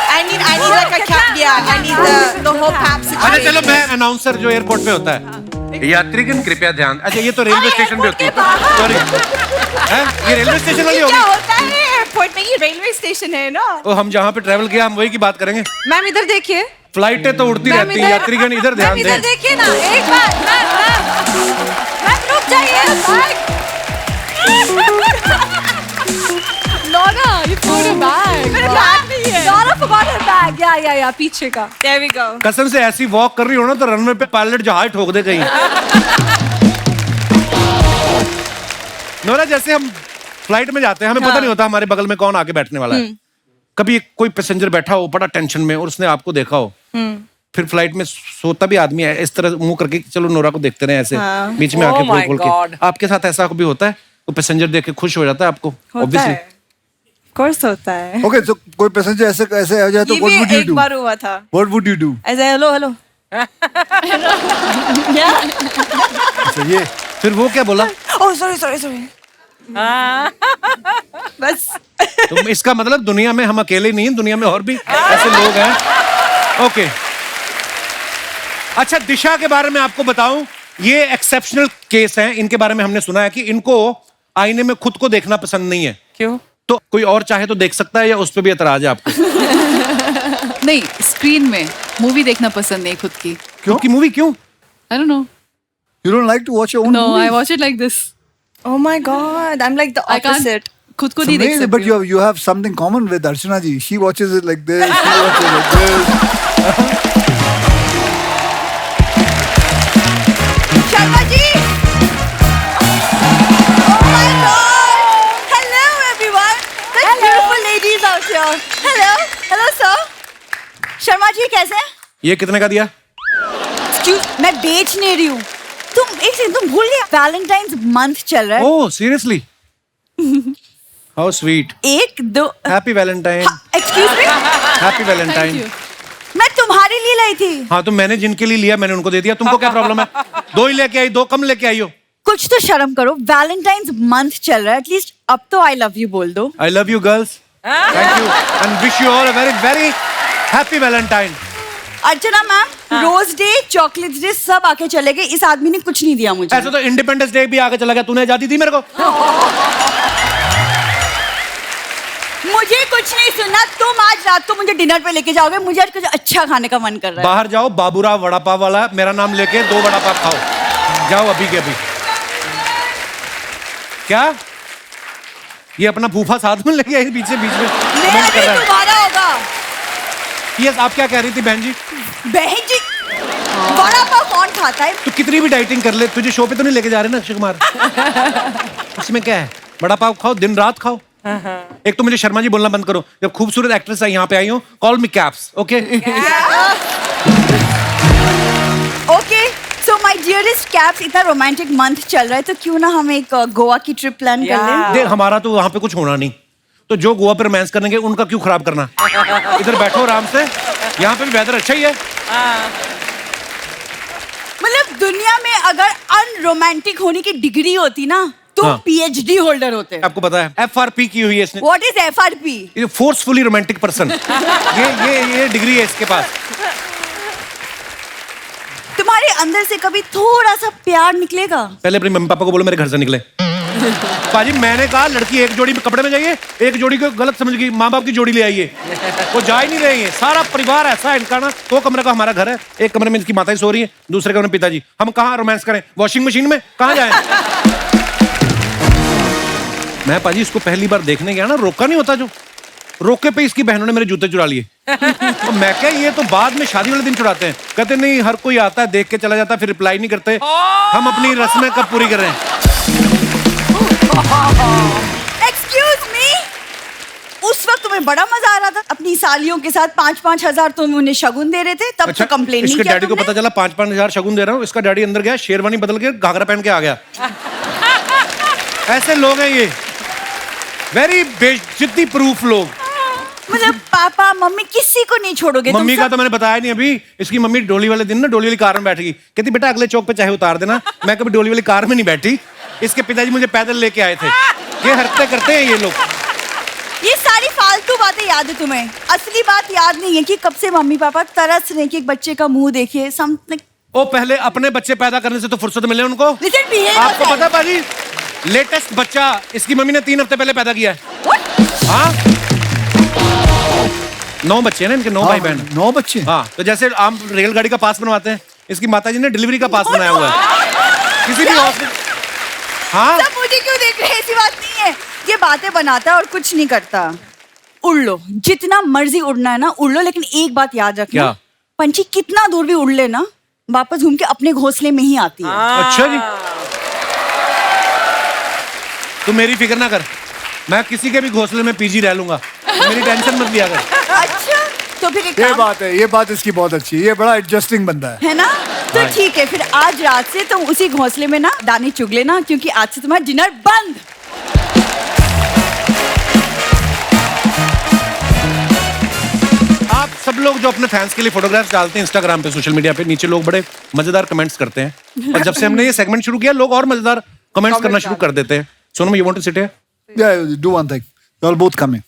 I need like a cap. Yeah, I need the whole cap
अच्छा
situation.
चलो, मैं announcer जो airport पे होता है, यात्रीगण कृपया ध्यान। अच्छा ये तो रेलवे स्टेशन पे होती है, सॉरी। ये रेलवे स्टेशन वाली
क्या
होगी।
होता है एयरपोर्ट में? ये रेलवे स्टेशन है ना?
तो हम जहाँ पे ट्रैवल किया हम वही की बात करेंगे।
मैम इधर देखिए,
फ्लाइटें तो उड़ती
मैम
रहती हैं, यात्रीगण इधर ध्यान
मैम इधर
दें।
देखिए ना, एक बार मैम रुक जाइए। Nora, you forgot your bag.
मेरे बैग नहीं है।
Naura forgot her bag. या पीछे का।
There we go.
कसम से ऐसी वॉक कर रही हो ना तो रनवे पे पायलट जहाज ठोक दे कहीं। नोरा, जैसे हम फ्लाइट में जाते हैं, हमें पता नहीं होता हमारे बगल में कौन आके बैठने वाला है। कभी कोई पैसेंजर बैठा हो बड़ा टेंशन में और उसने आपको देखा हो, फिर फ्लाइट में सोता भी आदमी है इस तरह मुंह करके चलो नोरा को देखते रहे ऐसे
हाँ।
बीच में आके
Oh my
खोल के।
God.
आपके साथ ऐसा कभी होता है? तो पैसेंजर देख के खुश हो जाता है आपको?
होता
Obviously.
है, कोर्स होता है।
ओके तो कोई पैसेंजर ऐसे ऐसे आ जाए तो
ये
व्हाट वुड
भी
यू
एक
डू?
बार हुआ था।
What would you do?
ऐसे हेलो हेलो।
अच्छा ये
फिर वो क्या बोला?
Oh sorry sorry sorry. बस
तो इसका मतलब दुनिया में हम अकेले नहीं हैं, दुनिया में और भी ऐसे लोग हैं। ओके अच्छा, दिशा के बारे में आपको बताऊं, ये एक्सेप्शनल केस हैं। इनके बारे में हमने सुना है कि इनको आईने में खुद को देखना पसंद नहीं है।
क्यों?
तो कोई और चाहे तो देख सकता है या उस पर भी एतराज है आपको?
नहीं, स्क्रीन में मूवी देखना पसंद नहीं खुद की।
क्यों की मूवी क्यों?
I don't know.
you don't like to watch your own
no,
movies?
I watch it like this.
oh my god, I'm like the
I can't
opposite.
खुद को
It's
नहीं देख
amazing, but
सकती हूँ।
you have something common with Archana ji. She watches it like this. She watches it like this.
Sharma ji! Oh my god! Hello everyone! Such beautiful ladies out here. Hello, hello sir. Sharma ji कैसे हैं?
ये कितने का दिया?
Excuse, मैं बेच नहीं रही हूँ। तुम भूल गया वैलेंटाइंस मंथ चल रहा है।
Oh seriously? How sweet.
एक दो
happy Valentine.
Excuse me,
happy Valentine.
Thank you.
मैं तुम्हारे लिए लाई थी।
हाँ तो मैंने जिनके लिए लिया मैंने उनको दे दिया, तुमको क्या प्रॉब्लम है? दो ही लेके आई, दो कम लेके आई हो।
कुछ तो शर्म करो, वैलेंटाइंस मंथ चल रहा है, एटलीस्ट अब तो आई लव यू बोल दो।
I love you girls, thank you and wish you all a very very happy Valentine.
Archana ma'am, rose day, chocolate day सब आके चले गए, इस आदमी ने कुछ नहीं दिया मुझे।
ऐसे तो इंडिपेंडेंस डे भी आगे चला गया, तूने आजादी दी मेरे को?
मुझे कुछ नहीं सुनना, तुम आज रात को मुझे डिनर पे लेके जाओगे, मुझे आज कुछ अच्छा खाने का मन कर रहा है।
बाहर जाओ, बाबूराव वड़ा पाव वाला मेरा नाम लेके 2 वड़ा पाव खाओ, जाओ अभी के अभी। क्या ये अपना फूफा साथ में लेके आई पीछे बीच में
मेरा
comment कर
नहीं,
रहा है।
तुम्हारा होगा।
यस, आप क्या कह रही थी बहन जी?
बहन जी, वड़ा पाव कौन खाता है?
तू कितनी भी डाइटिंग कर ले, तुझे शो पे तो नहीं लेके जा रहे ना अक्षय कुमार? उसमें क्या है, बड़ा पाव खाओ, दिन रात खाओ। एक तो मुझे शर्मा जी बोलना बंद करो, जब खूबसूरत एक्ट्रेस आई यहाँ पे आई हो, call me caps, okay?
Okay, so my dearest caps, इतना रोमांटिक मंथ चल रहा है तो क्यों ना हम एक गोवा की ट्रिप प्लान कर लें?
देख हमारा तो वहां पे कुछ होना नहीं, तो जो गोवा पे रोमांस करेंगे उनका क्यों खराब करना? इधर बैठो आराम से, यहाँ पे भी वेदर अच्छा ही है।
मतलब दुनिया में अगर अनरोमांटिक होने की डिग्री होती ना, तुम
हाँ।
पीएचडी होल्डर होते।
आपको पता है FRP की हुई है इसने,
व्हाट इज एफआरपी?
ये फोर्सफुली रोमांटिक पर्सन, ये डिग्री है इसके पास।
तुम्हारे अंदर से कभी थोड़ा सा प्यार निकलेगा?
पहले अपनी मम्मी पापा को बोलो मेरे घर से निकले। पाजी मैंने कहा लड़की एक जोड़ी कपड़े में जाइए, एक जोड़ी को गलत समझ गई, माँ बाप की जोड़ी ले आइए, वो जा ही नहीं रही है। सारा परिवार ऐसा है इनका ना, 2 कमरे का हमारा घर है, एक कमरे में इनकी माता सो रही है, दूसरे कमरे में पिताजी। हम कहाँ रोमांस करें? वॉशिंग मशीन में कहाँ जाए? मैं पाजी इसको पहली बार देखने गया ना, रोका नहीं होता, जो रोके पे इसकी बहनों ने मेरे जूते चुरा लिए। तो मैं क्या, ये तो बाद में शादी वाले दिन चुराते हैं। कहते नहीं, हर कोई आता है देख के चला जाता है, फिर रिप्लाई नहीं करते। हम अपनी रस्में कब पूरी कर रहे हैं?
एक्सक्यूज मी, उस वक्त तुम्हें बड़ा मजा आ रहा था अपनी सालियों के साथ, 5-5 हजार तुम उन्हें शगुन दे रहे थे, तब तो कंप्लेन नहीं
इसके
किया
डैडी को
तुमने?
पता चला 5-5 हजार शगुन दे रहा हूँ, इसका डैडी अंदर गया, शेरवानी बदल के घाघरा पहन के आ गया। ऐसे लोग हैं ये, वेरी बेइज्जती प्रूफ लोग।
मतलब पापा मम्मी किसी को नहीं छोड़ोगे तुम
मम्मी का
सब?
तो मैंने बताया नहीं अभी। इसकी मम्मी डोली वाले दिन ना डोली वाली कार में बैठ गई, कहती बेटा अगले चौक पे चाहे उतार देना। मैं कभी डोली वाली कार में नहीं बैठी, इसके पिताजी मुझे पैदल लेके आए थे। ये हरकतें करते हैं ये लोग।
ये सारी फालतू बातें याद है तुम्हें, असली बात याद नहीं है कि कब से मम्मी पापा तरस रहे कि एक बच्चे का मुंह देखिए, समथिंग।
ओ पहले अपने बच्चे पैदा करने से तो फुर्सत मिले उनको।
Listen, behave
आपको
yourself.
पता है पाजी, लेटेस्ट बच्चा इसकी मम्मी ने 3 हफ्ते पहले पैदा किया है। हाँ 9 बच्चे हैं ना इनके, 9 भाई बहन।
9 बच्चे।
हाँ तो जैसे आम रेलगाड़ी का पास बनवाते हैं, इसकी माताजी ने डिलीवरी का पास बनाया हुआ है। किसी भी हॉस्पिटल। हाँ
सब मुझे क्यों देख रहे हैं? ऐसी बात नहीं है, ये बातें बनाता है और कुछ नहीं करता। उड़ लो, जितना मर्जी उड़ना है ना उड़ लो, लेकिन एक बात याद रखना,
क्या?
पंछी कितना दूर भी उड़ ले ना, वापस घूम के अपने घोंसले में ही आती है।
अच्छा जी, तू मेरी फिक्र ना कर, मैं किसी के भी घोंसले में पीजी रह लूंगा, मेरी टेंशन मत लिया कर।
अच्छा, तो फिर एक
ये
काम
बात है, ये बात इसकी बहुत अच्छी है, ये बड़ा एडजस्टिंग बंदा है।
है ना, तो ठीक है, फिर आज रात से तुम उसी घोंसले में ना दाने चुग लेना, क्योंकि आज से तुम्हारा डिनर बंद।
आप सब लोग जो अपने फैंस के लिए फोटोग्राफ्स डालते हैं इंस्टाग्राम पे, सोशल मीडिया पे, नीचे लोग बड़े मजेदार कमेंट्स करते हैं, और जब से हमने ये सेगमेंट शुरू किया लोग और मजेदार कमेंट्स करना शुरू कर देते हैं। Sonam, you want to sit here?
Yeah, do one thing. You all both come in.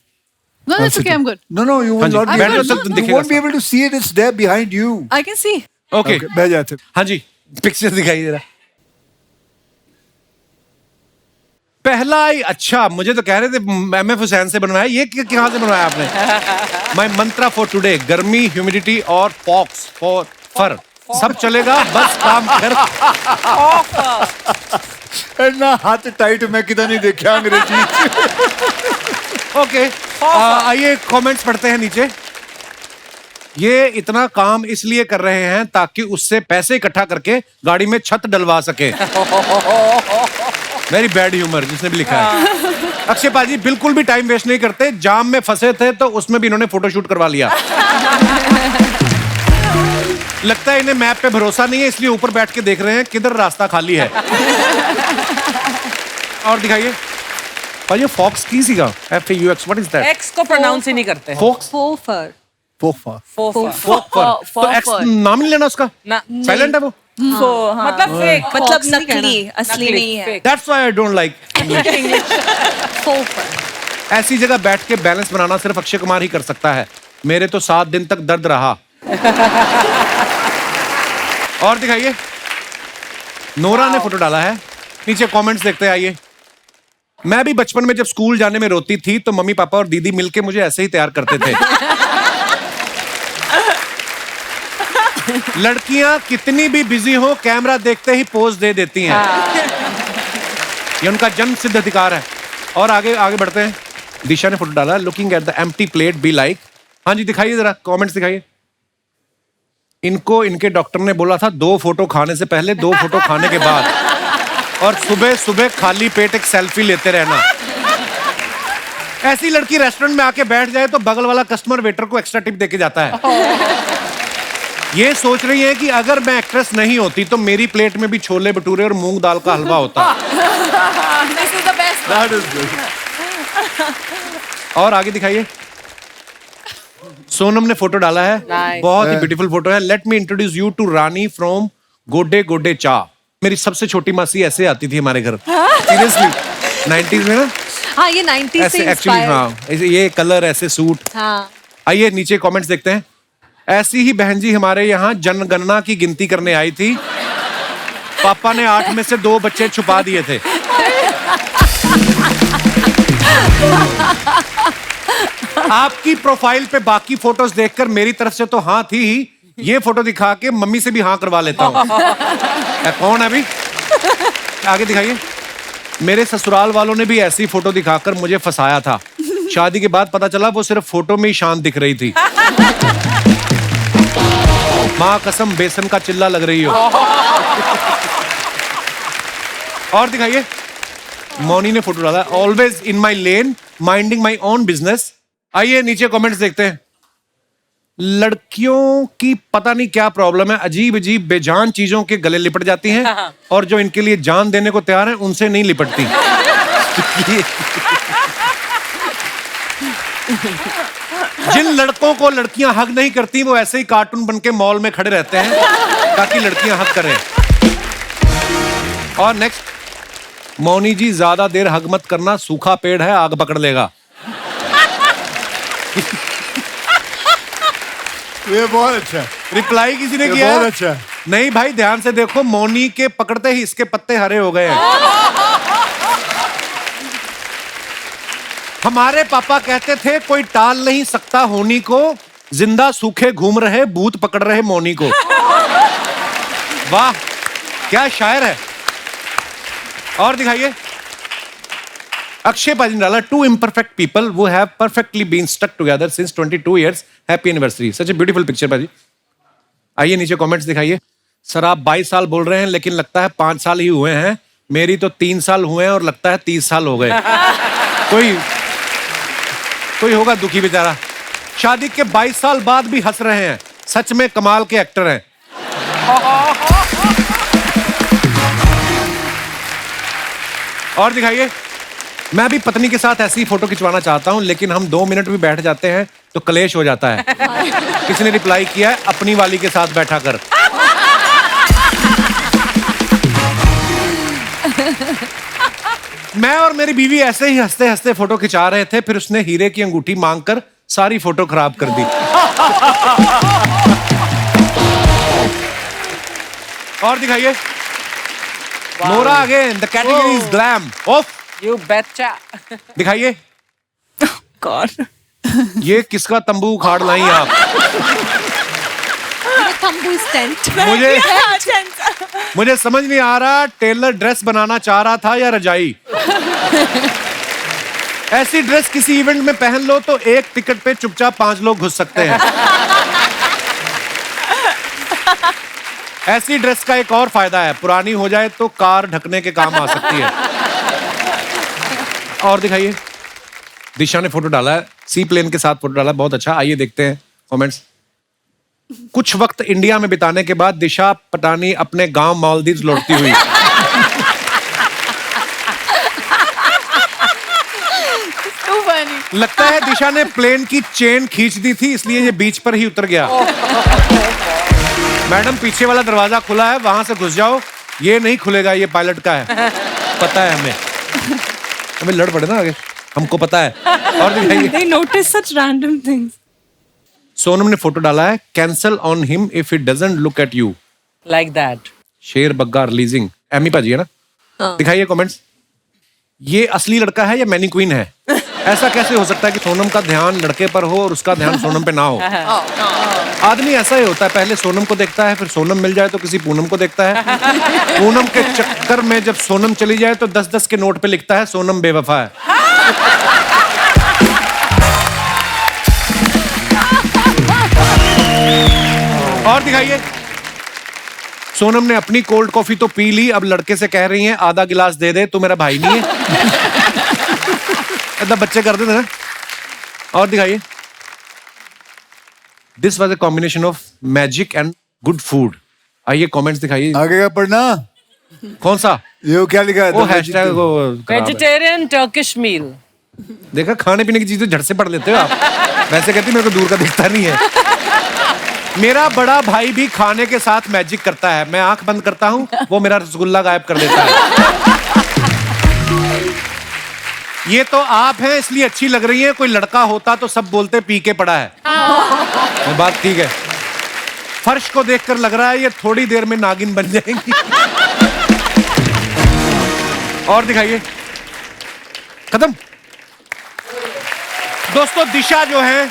No, that's okay. I'm good.
No, no, you
हाँ
will
जी,
not be
बैठ
able
जाओ,
to,
सब
you
दिखेगा
won't be able to see it. It's there behind you.
I can see.
Okay,
Okay, बैठ जाते।
हाँ जी, picture दिखाइए जरा। पहला ही अच्छा, मुझे तो कह रहे थे एमएफ हुसैन से बनवाया, ये कहाँ से बनवाया आपने? माय मंत्रा फॉर टुडे, गर्मी, ह्यूमिडिटी और फॉक्स फॉर फर, सब चलेगा, बस काम कर।
ना हाथ टाइट मैं किधर नहीं देखा अंग्रेजी।
ओके, आइए कमेंट्स पढ़ते हैं नीचे। ये इतना काम इसलिए कर रहे हैं ताकि उससे पैसे इकट्ठा करके गाड़ी में छत डलवा सके। वेरी बैड ह्यूमर जिसने भी लिखा है। अक्षय पाजी बिल्कुल भी टाइम वेस्ट नहीं करते, जाम में फंसे थे तो उसमें भी इन्होंने फोटोशूट करवा लिया। लगता है इन्हें मैप पे भरोसा नहीं है, इसलिए ऊपर बैठ के देख रहे हैं किधर रास्ता खाली है। और दिखाइए भाई, फॉक्स की सीगा, FAUX, what is that?
X को प्रोनाउंस ही नहीं करते।
फॉक्स,
फोफर।
फोफा।
तो एक्स नाम नहीं लेना उसका,
ना,
साइलेंट है वो।
मतलब फेक,
मतलब
Fox नहीं
नकली, असली नहीं है।
That's why I don't like.
फोफर।
ऐसी जगह बैठ के बैलेंस बनाना सिर्फ अक्षय कुमार ही कर सकता है। मेरे तो 7 दिन तक दर्द रहा। और दिखाइए, नोरा ने फोटो डाला है, नीचे कमेंट्स देखते हैं। आइए, मैं भी बचपन में जब स्कूल जाने में रोती थी तो मम्मी पापा और दीदी मिलके मुझे ऐसे ही तैयार करते थे। लड़कियां कितनी भी बिजी हो, कैमरा देखते ही पोज दे देती हैं। ये उनका जन्म सिद्ध अधिकार है। और आगे आगे बढ़ते हैं। दिशा ने फोटो डाला, looking at the empty plate be like. हाँ जी, दिखाइए जरा, कमेंट्स दिखाइए। इनको इनके डॉक्टर ने बोला था 2 फोटो खाने से पहले, 2 फोटो खाने के बाद, और सुबह सुबह खाली पेट एक सेल्फी लेते रहना। ऐसी लड़की रेस्टोरेंट में आके बैठ जाए तो बगल वाला कस्टमर वेटर को एक्स्ट्रा टिप देके जाता है। ये सोच रही है कि अगर मैं एक्ट्रेस नहीं होती तो मेरी प्लेट में भी छोले भटूरे और मूंग दाल का हलवा होता।
This is the best.
That is good.
और आगे दिखाइए, सोनम ने फोटो डाला है, बहुत ही ब्यूटीफुल फोटो है। Let me introduce you to Rani from गोडे गोडे चा। मेरी सबसे छोटी मासी ऐसे आती थी हमारे घर, सीरियसली 90s में ना।
हाँ, ये 90s
ऐसे
से
एक्चुअली,
इंस्पायर।
हाँ, ये कलर, ऐसे सूट।
हाँ।
आइए नीचे कमेंट्स देखते हैं। ऐसी ही बहन जी हमारे यहाँ जनगणना की गिनती करने आई थी, पापा ने 8 में से 2 बच्चे छुपा दिए थे। आपकी प्रोफाइल पे बाकी फोटोज देखकर मेरी तरफ से तो हाँ थी ही, ये फोटो दिखा के मम्मी से भी हाँ करवा लेता हूँ। कौन है अभी? आगे दिखाइए। मेरे ससुराल वालों ने भी ऐसी फोटो दिखाकर मुझे फंसाया था। शादी के बाद पता चला वो सिर्फ फोटो में ही शांत दिख रही थी। माँ कसम बेसन का चिल्ला लग रही हो। और दिखाइए, मौनी ने फोटो डाला, always in my lane, minding my own business. आइए नीचे कमेंट्स देखते हैं। लड़कियों की पता नहीं क्या प्रॉब्लम है, अजीब अजीब बेजान चीजों के गले लिपट जाती हैं, और जो इनके लिए जान देने को तैयार हैं उनसे नहीं लिपटती। जिन लड़कों को लड़कियां हग नहीं करती वो ऐसे ही कार्टून बन के मॉल में खड़े रहते हैं ताकि लड़कियां हग करें। और नेक्स्ट, मौनी जी ज्यादा देर हग मत करना, सूखा पेड़ है आग पकड़ लेगा।
ये बहुत अच्छा है।
रिप्लाई किसी ने
ये
किया?
बहुत अच्छा है।
नहीं भाई, ध्यान से देखो, मौनी के पकड़ते ही इसके पत्ते हरे हो गए हैं। हमारे पापा कहते थे कोई टाल नहीं सकता होनी को, जिंदा सूखे घूम रहे भूत पकड़ रहे मौनी को। वाह, क्या शायर है। और दिखाइए, अक्षय पाजी ने डाला, 2 imperfect people who have perfectly been stuck together since 22 years. Happy anniversary. Such a beautiful picture पाजी। आइए नीचे कमेंट्स दिखाइए। सर आप 22 साल बोल रहे हैं लेकिन लगता है 5 साल ही हुए हैं। मेरी तो 3 साल हुए हैं और लगता है 30 साल हो गए। कोई होगा दुखी बेचारा। शादी के 22 साल बाद भी हंस रहे हैं, सच में कमाल के एक्टर हैं। और दिखाइए। मैं भी पत्नी के साथ ऐसी फोटो खिंचवाना चाहता हूं, लेकिन हम 2 मिनट भी बैठ जाते हैं तो कलेश हो जाता है। किसी ने रिप्लाई किया है, अपनी वाली के साथ बैठा कर। मैं और मेरी बीवी ऐसे ही हंसते हंसते फोटो खिंचा रहे थे, फिर उसने हीरे की अंगूठी मांगकर सारी फोटो खराब कर दी। और दिखाइए। Nora again, the category is glam. Of
You betcha.
दिखाइए।
God.
ये किसका तंबू उखाड़ लाई आप?
तंबू टेंट।
मुझे समझ नहीं आ रहा, टेलर ड्रेस बनाना चाह रहा था या रजाई। ऐसी ड्रेस किसी इवेंट में पहन लो तो एक टिकट पे चुपचाप 5 लोग घुस सकते हैं। ऐसी ड्रेस का एक और फायदा है, पुरानी हो जाए तो कार ढकने के काम आ सकती है। और दिखाइए। दिशा ने फोटो डाला है, सी प्लेन के साथ फोटो डाला, बहुत अच्छा। आइए देखते हैं कमेंट्स। कुछ वक्त इंडिया में बिताने के बाद दिशा पटानी अपने गांव मालदीव लौटती हुई।
So funny.
लगता है दिशा ने प्लेन की चेन खींच दी थी, इसलिए ये बीच पर ही उतर गया। मैडम, पीछे वाला दरवाजा खुला है, वहां से घुस जाओ। ये नहीं खुलेगा, ये पायलट का है, पता है हमें। हमें लड़ पड़े ना आगे, हमको पता है। और दिखाइए।
They notice such random things.
Sonam ने फोटो डाला है, cancel on him if it doesn't look at you.
Like that.
शेर बग्गा रिलीजिंग। एमी पाजी है ना? दिखाइए कमेंट्स। ये असली लड़का है या मैनी क्वीन है? ऐसा कैसे हो सकता है कि सोनम का ध्यान लड़के पर हो और उसका ध्यान सोनम पे ना हो? आदमी ऐसा ही होता है, पहले सोनम को देखता है, फिर सोनम मिल जाए तो किसी पूनम को देखता है। पूनम के चक्कर में जब सोनम चली जाए तो 10-10 के नोट पे लिखता है सोनम बेवफा है। और दिखाइए। सोनम ने अपनी कोल्ड कॉफी तो पी ली, अब लड़के से कह रही हैं आधा गिलास दे दे, तू मेरा भाई नहीं है। ऐसा बच्चे कर देते ना। और दिखाइए। This was a combination of magic and good food. आइए कमेंट्स दिखाइए।
आगे का पढ़ना।
कौन सा?
ये क्या लिखा है?
वो हैशटैग वो खराब है।
Vegetarian Turkish meal.
देखा, खाने पीने की चीजें झट से पढ़ लेते हो आप। वैसे कहती मेरे को दूर का दिखता नहीं है। मेरा बड़ा भाई भी खाने के साथ मैजिक करता है। मैं आंख बंद करता हूं, वो मेरा रसगुल्ला गायब कर देता है। ये तो आप हैं इसलिए अच्छी लग रही है, कोई लड़का होता तो सब बोलते पी के पड़ा है। वो बात ठीक है। फर्श को देखकर लग रहा है ये थोड़ी देर में नागिन बन जाएंगी। और दिखाइए। खत्म। दोस्तों, दिशा जो है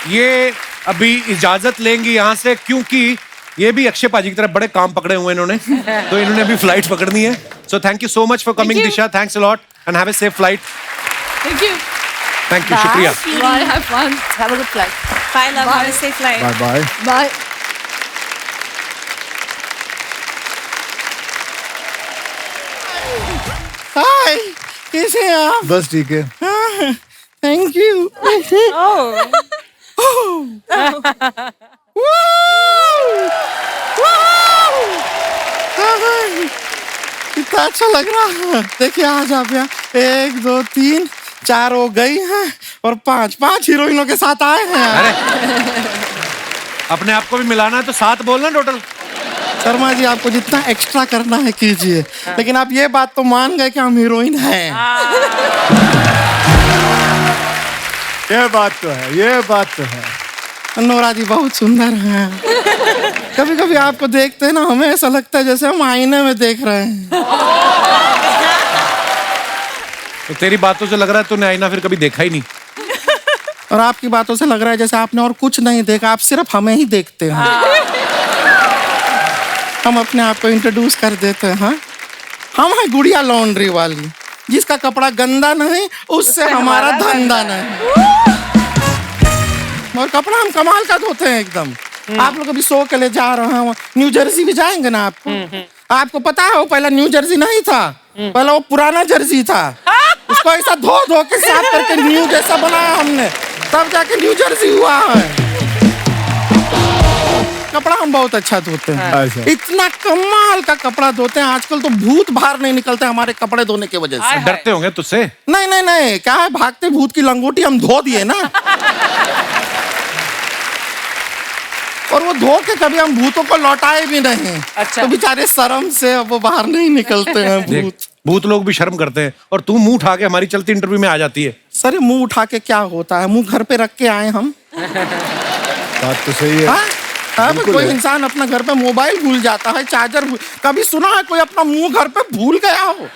ये अभी इजाजत लेंगी यहाँ से, क्योंकि ये भी अक्षय पाजी की तरफ बड़े काम पकड़े हुए इन्होंने, तो इन्होंने अभी फ्लाइट पकड़नी है। So thank you so much for coming Disha, thanks a lot and have a safe flight.
Thank you.
Thank you, शुक्रिया।
Bye. Have fun. Have a good flight.
Bye, love. Have a safe flight.
Bye bye.
Bye.
Hi, कैसे हैं आप?
बस ठीक है।
Thank you. कितना अच्छा लग रहा है। देखिए, आज आप यहाँ 1 2 3 4 हो गई हैं और 5 हीरोइनों के साथ आए हैं।
अरे अपने आप को भी मिलाना है तो 7 बोलना टोटल।
शर्मा जी, आपको जितना एक्स्ट्रा करना है कीजिए, लेकिन आप ये बात तो मान गए कि हम हीरोइन हैं।
ये बात तो है, ये बात तो है।
नोरा जी बहुत सुंदर हैं। कभी कभी आपको देखते हैं ना, हमें ऐसा लगता है जैसे हम आईने में देख रहे हैं।
तो तेरी बातों से लग रहा है तूने आईना फिर कभी देखा ही नहीं।
और आपकी बातों से लग रहा है जैसे आपने और कुछ नहीं देखा, आप सिर्फ हमें ही देखते हैं। हम अपने आप को इंट्रोड्यूस कर देते हैं। हाँ? हम हैं गुड़िया लॉन्ड्री वाली, जिसका कपड़ा गंदा नहीं उससे हमारा धंधा नहीं। और कपड़ा हम कमाल का धोते हैं एकदम। आप लोग अभी शो के लिए जा रहे हैं, न्यू जर्सी भी जाएंगे ना आपको पता है वो पहला न्यू जर्सी नहीं था, पहला वो पुराना जर्सी था। उसको ऐसा धो धो के साफ करके न्यू जैसा बनाया हमने। तब जाके न्यू जर्सी हुआ है। कपड़ा हम बहुत अच्छा धोते हैं।
अच्छा।
इतना कमाल का कपड़ा धोते हैं, आजकल तो भूत बाहर नहीं निकलते हमारे कपड़े धोने की वजह से।
डरते होंगे तुझसे।
नहीं नहीं नहीं, क्या है, भागते भूत की लंगोटी हम धो दिए ना। और वो धो के कभी हम भूतों को लौटाए भी नहीं।
अच्छा।
तो बेचारे शर्म से अब वो बाहर नहीं निकलते हैं
देख,
भूत।
भूत लोग भी शर्म करते हैं और तू मुंह उठा के हमारी चलती इंटरव्यू में आ जाती है।
सर मुंह उठा के क्या होता है, मुंह घर पे रख के आए हम।
बात तो सही है।
हाँ? अब
बिल्कुल
कोई
है।
इंसान अपना घर पे मोबाइल भूल जाता है, चार्जर कभी सुना है कोई अपना मुंह घर पे भूल गया हो?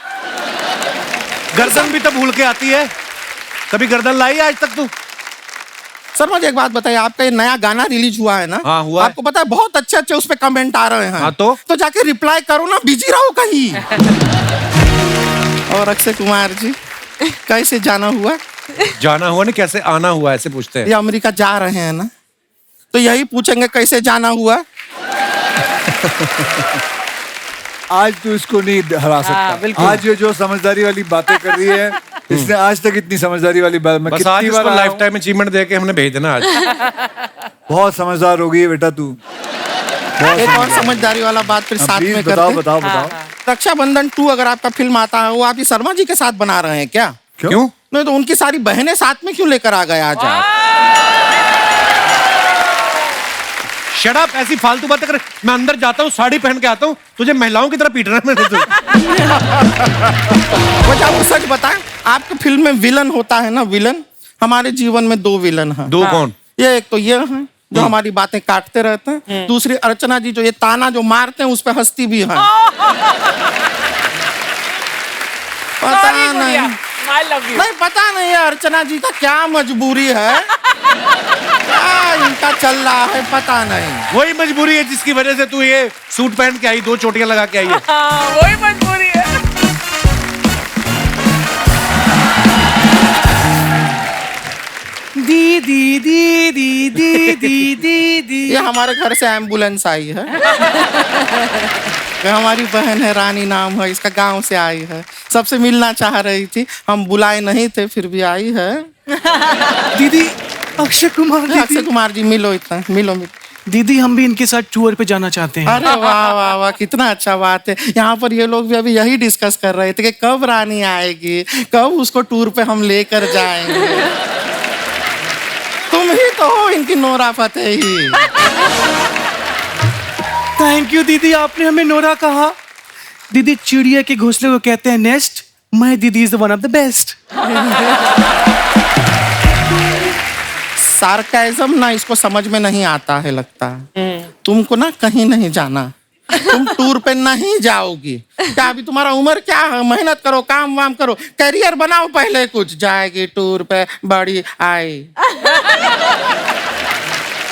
गर्दन भी तो भूल के आती है, कभी गर्दन लाई आज तक तू?
सर मुझे एक बात बताइए, आपका ये नया गाना रिलीज हुआ है ना?
हाँ, हुआ है।
आपको पता है बहुत अच्छे अच्छे उस पे कमेंट आ रहे हैं।
हाँ, तो
जाके रिप्लाई करो ना, बिजी रहो कहीं। और अक्षय कुमार जी कैसे जाना हुआ?
जाना हुआ नहीं, कैसे आना हुआ ऐसे पूछते हैं।
ये अमेरिका जा रहे हैं ना, तो यही पूछेंगे कैसे जाना हुआ।
आज तू इसको नहीं हरा सकता।
बिल्कुल।
आज ये जो समझदारी वाली बातें कर रही है, इसने आज तक इतनी समझदारी वाली बात मैं
बस
कितनी
आज
बार
इसको
आया
लाइफ
हूं।
टाइम अचीवमेंट दे के हमने भेज देना आज।
बहुत समझदार हो गई है बेटा तू।
एक और समझदारी वाला बात फिर साथ
प्लीज
में
बताओ
करते।
बताओ बताओ।
रक्षाबंधन 2 अगर आपका फिल्म आता है, वो आप शर्मा जी के साथ बना रहे हैं क्या?
क्यों?
नहीं तो उनकी सारी बहनें साथ में क्यों लेकर आ गए आज आप?
शट अप, ऐसी फालतू बातें कर। मैं अंदर जाता हूँ, साड़ी पहन के आता हूँ, तुझे महिलाओं की तरह पीटना है मैंने तुझे।
वजह वो सच बताएं, आपकी फिल्म में विलन होता है ना, विलन। हमारे जीवन में 2 विलन हैं।
दो कौन?
ये एक तो ये हैं जो हमारी बातें काटते रहते हैं, दूसरी अर्चना जी जो ये ताना जो मारते हैं उस पे हंसती भी हैं। पता नहीं,
I love you.
नहीं पता नहीं है अर्चना जी का क्या मजबूरी है, क्या इनका चल रहा है पता नहीं।
वही मजबूरी है जिसकी वजह से तू ये सूट पहन के आई, 2 चोटियां लगा के आई है।
हाँ, वही मजबूरी है। दीदी दीदी दीदी दीदी।
ये हमारे घर से एम्बुलेंस आई है। ये हमारी बहन है, रानी नाम है इसका, गांव से आई है, सबसे मिलना चाह रही थी, हम बुलाए नहीं थे फिर भी आई है।
दीदी अक्षय कुमार
अक्षय कुमार जी मिलो, इतना मिलो मिलो।
दीदी हम भी इनके साथ टूर पे जाना चाहते हैं।
अरे वाह वाह वाह, कितना अच्छा बात है। यहाँ पर ये लोग भी अभी यही डिस्कस कर रहे थे कि कब रानी आएगी, कब उसको टूर पे हम लेकर जाएंगे। तुम ही तो हो इनकी नोरा फतेही।
थैंक यू दीदी, आपने हमें नोरा कहा। दीदी चिड़िया के घोंसले को कहते हैं नेस्ट, माय दीदी is one of the best.
Sarcasm ना इसको समझ में नहीं आता है लगता है। तुमको ना कहीं नहीं जाना, तुम टूर पे नहीं जाओगी। क्या अभी तुम्हारा उम्र क्या है, मेहनत करो, काम वाम करो, करियर बनाओ पहले कुछ। जाएगी टूर पे बड़ी आई।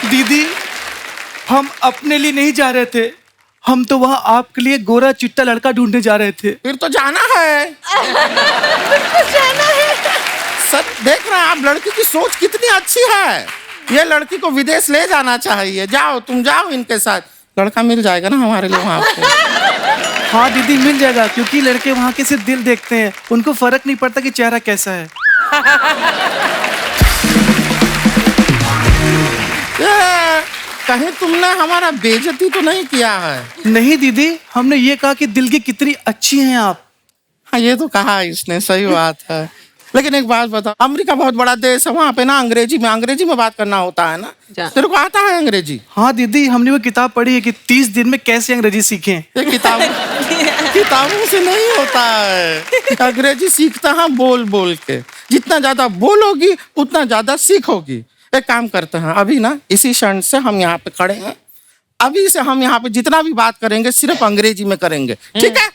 दीदी हम अपने लिए नहीं जा रहे थे, हम तो वहाँ आपके लिए गोरा चिट्टा लड़का ढूंढने जा रहे थे।
फिर तो जाना है। सर देख रहे हैं आप, लड़की की सोच कितनी अच्छी है। ये लड़की को विदेश ले जाना चाहिए। जाओ तुम जाओ इनके साथ, लड़का मिल जाएगा ना हमारे लिए वहाँ पे।
हाँ दीदी मिल जाएगा, क्योंकि लड़के वहाँ के सिर्फ दिल देखते हैं, उनको फर्क नहीं पड़ता कि चेहरा कैसा है।
ये, कहीं तुमने हमारा बेइज्जती तो नहीं किया है?
नहीं दीदी, हमने ये कहा कि दिल की कितनी अच्छी हैं आप।
हाँ ये तो कहा इसने, सही बात है। लेकिन एक बात बताओ, अमेरिका बहुत बड़ा देश है, वहाँ पे ना अंग्रेजी में बात करना होता है ना। तेरे को आता है अंग्रेजी?
हाँ दीदी, हमने वो किताब पढ़ी है कि 30 दिन में कैसे अंग्रेजी सीखें।
ये किताबों से नहीं होता है। अंग्रेजी सीखता है बोल बोल के। जितना ज्यादा बोलोगी उतना ज्यादा सीखोगी। एक काम करते हैं, अभी ना इसी क्षण से हम यहाँ पे खड़े हैं, अभी से हम यहाँ पे जितना भी बात करेंगे सिर्फ अंग्रेजी में करेंगे, ठीक है?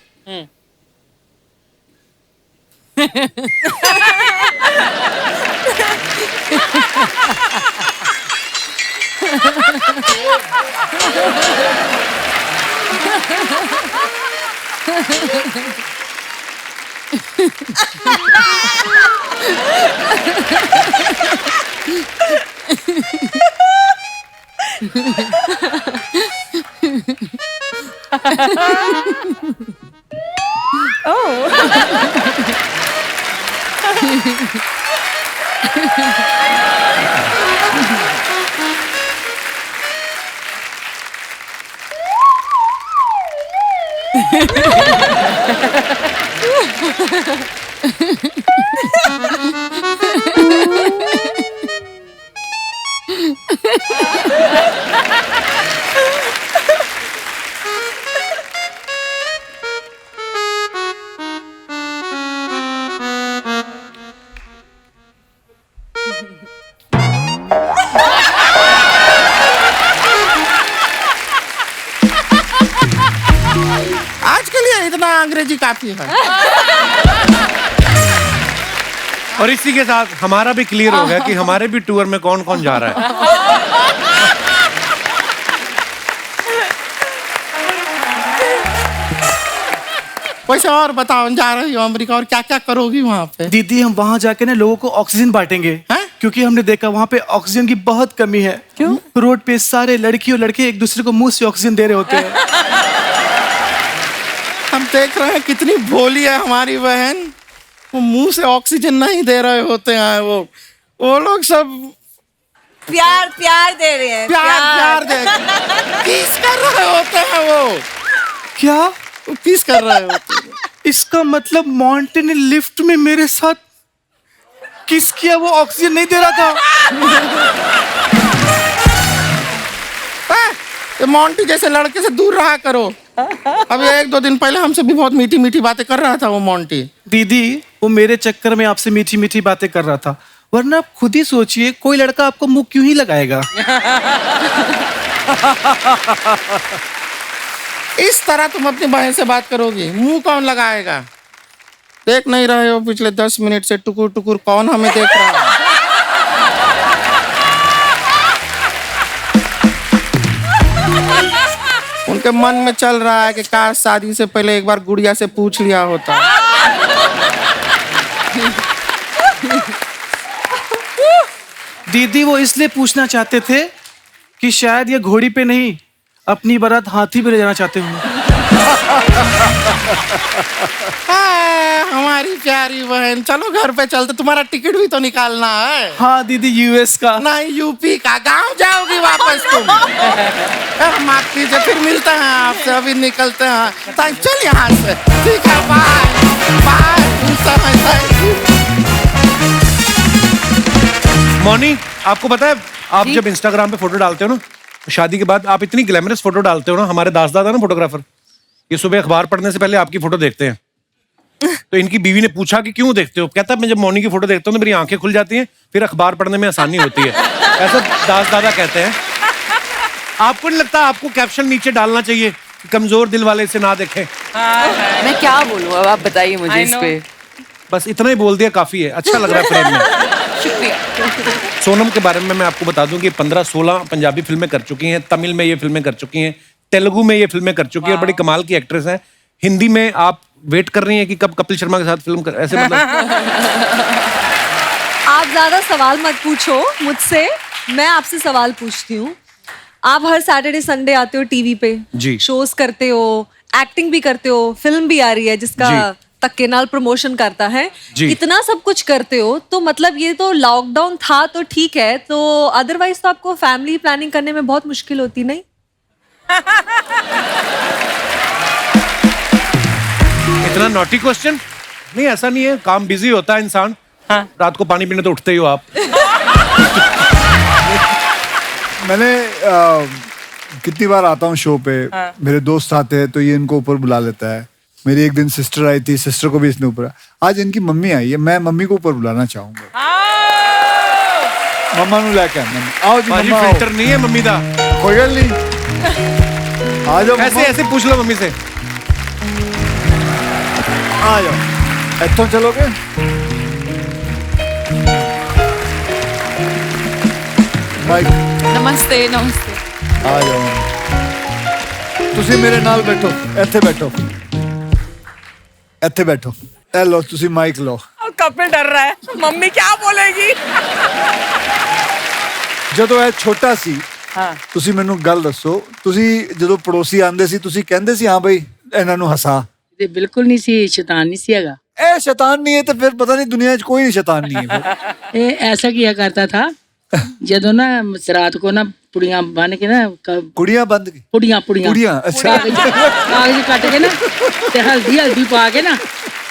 आज के लिए इतना अंग्रेजी काफी है।
और इसी के साथ हमारा भी क्लियर हो गया कि हमारे भी टूर में कौन कौन जा रहा है।
वैसे और बताओ, जा रही हो अमेरिका और क्या क्या करोगी वहां पे?
दीदी हम वहां जाके ना लोगों को ऑक्सीजन बांटेंगे
हैं?
क्योंकि हमने देखा वहां पे ऑक्सीजन की बहुत कमी है। क्यों? रोड पे सारे लड़की और लड़के एक दूसरे को मुंह से ऑक्सीजन दे रहे होते हैं।
हम देख रहे हैं कितनी भोली है हमारी बहन, वो मुंह से ऑक्सीजन नहीं दे रहे होते हैं। वो लोग सब
प्यार प्यार दे रहे हैं,
प्यार दे किस कर रहे होते हैं वो
क्या?
किस कर रहे होते हैं?
इसका मतलब मॉन्टे ने लिफ्ट में मेरे साथ किस किया, वो ऑक्सीजन नहीं दे रहा था।
ये मोंटी जैसे लड़के से दूर रहा करो। अभी 1-2 दिन पहले हमसे भी बहुत मीठी मीठी बातें कर रहा था वो मोंटी।
दीदी वो मेरे चक्कर में आपसे मीठी मीठी बातें कर रहा था, वरना आप खुद ही सोचिए कोई लड़का आपको मुंह क्यों ही लगाएगा।
इस तरह तुम अपनी बहन से बात करोगी, मुंह कौन लगाएगा? देख नहीं रहे हो पिछले 10 मिनट से टुकुर टुकुर कौन हमें देख रहा है? उनके मन में चल रहा है कि काश शादी से पहले एक बार गुड़िया से पूछ लिया होता।
दीदी वो इसलिए पूछना चाहते थे कि शायद ये घोड़ी पे नहीं अपनी बारात हाथी पे ले जाना चाहते होंगे।
हमारी प्यारी बहन, चलो घर पे चलते, तुम्हारा टिकट भी तो निकालना है।
हाँ दीदी, यूएस का
नहीं, यूपी का। गांव जाओगी वापस तुम। माफ कीजिए, फिर मिलते हैं आपसे, अभी निकलते हैं। चल यहाँ से, ठीक है, बाय बाय।
मौनी, आपको पता है आप जब इंस्टाग्राम पे फोटो डालते हो ना, शादी के बाद आप इतनी ग्लैमरस फोटो डालते हो ना। हमारे दास दादा ना फोटोग्राफर, ये सुबह अखबार पढ़ने से पहले आपकी फोटो देखते हैं। तो इनकी बीवी ने पूछा कि क्यों देखते हो? कहता है मैं जब मौनी की फोटो देखता हूँ तो मेरी आंखें खुल जाती हैं, फिर अखबार पढ़ने में आसानी होती है। ऐसा दास दादा कहते हैं। आपको नहीं लगता आपको कैप्शन नीचे डालना चाहिए कि कमजोर दिल वाले इसे ना देखें?
मैं क्या बोलूं अब, आप बताइए मुझे इस पे।
बस इतना ही बोल दिया काफी है। अच्छा लग रहा है फ्रेम में।
शुक्रिया।
सोनम के बारे में मैं आपको बता दूं कि 15-16 पंजाबी फिल्में कर चुकी हैं, तमिल में ये फिल्में कर चुकी हैं, तेलुगु में ये फिल्में कर चुकी हैं, बड़ी कमाल की एक्ट्रेस हैं। हिंदी में आप वेट कर रही हैं कि कब कपिल शर्मा के साथ फिल्म कर, ऐसे मतलब?
आप ज्यादा सवाल मत पूछो मुझसे, मैं आपसे सवाल पूछती हूँ। आप हर सैटरडे संडे आते हो टीवी पे,
जी।
शोज करते हो, एक्टिंग भी करते हो, फिल्म भी आ रही है जिसका
जी।
तक्केनाल प्रमोशन करता है,
जी।
इतना सब कुछ करते हो, तो मतलब ये तो लॉकडाउन था तो ठीक है, तो अदरवाइज तो आपको फैमिली प्लानिंग करने में बहुत मुश्किल होती नहीं?
इतना नॉटी क्वेश्चन नहीं, ऐसा नहीं है। काम बिजी होता है इंसान। हाँ। रात को पानी पीने तो उठते ही हो आप।
मैंने कितनी बार आता हूँ शो पे, मेरे दोस्त आते हैं तो ये इनको ऊपर बुला लेता है। मेरी एक दिन सिस्टर आई थी, सिस्टर को भी इसने ऊपर। आज इनकी मम्मी आई है, मैं मम्मी को ऊपर बुलाना चाहूंगा। मम्मा नु लेके आओ जी।
बाजी
मम्मा
फिल्टर नहीं है मम्मी दा,
कोई गल नहीं, आ जाओ।
ऐसे ऐसे पूछ लो मम्मी से।
आ जाओ, इत्थों चलोगे? माइक
नमस्ते नमस्ते।
आ जाओ, ਤੁਸੀਂ ਮੇਰੇ ਨਾਲ ਬੈਠੋ, ਇੱਥੇ ਬੈਠੋ, ਇੱਥੇ ਬੈਠੋ। ਇਹ ਲਓ ਤੁਸੀਂ ਮਾਈਕ ਲਓ।
कपिल डर रहा है, मम्मी क्या बोलेगी?
ਜਦੋਂ ਇਹ ਛੋਟਾ ਸੀ, ਤੁਸੀਂ ਮੈਨੂੰ ਗੱਲ ਦੱਸੋ, ਤੁਸੀਂ ਜਦੋਂ ਪੜੋਸੀ ਆਂਦੇ ਸੀ ਤੁਸੀਂ ਕਹਿੰਦੇ ਸੀ ਹਾਂ ਬਈ ਇਹਨਾਂ ਨੂੰ ਹਸਾ?
ਤੇ ਬਿਲਕੁਲ ਨਹੀਂ ਸੀ, शैतान नहीं सी हैगा।
ਇਹ ਸ਼ੈਤਾਨ ਨਹੀਂ ਹੈ ਤੇ ਫਿਰ ਪਤਾ ਨਹੀਂ ਦੁਨੀया 'ਚ कोई नहीं शैतान नहीं है।
ये ऐसा किया करता था, जदों ना रात को ना पुड़ियां बन के ना
कुड़ियां बंद की
पुड़ियां पुड़ियां
कुड़ियां अच्छा
कागज कट के ना ते हल्दी पा के ना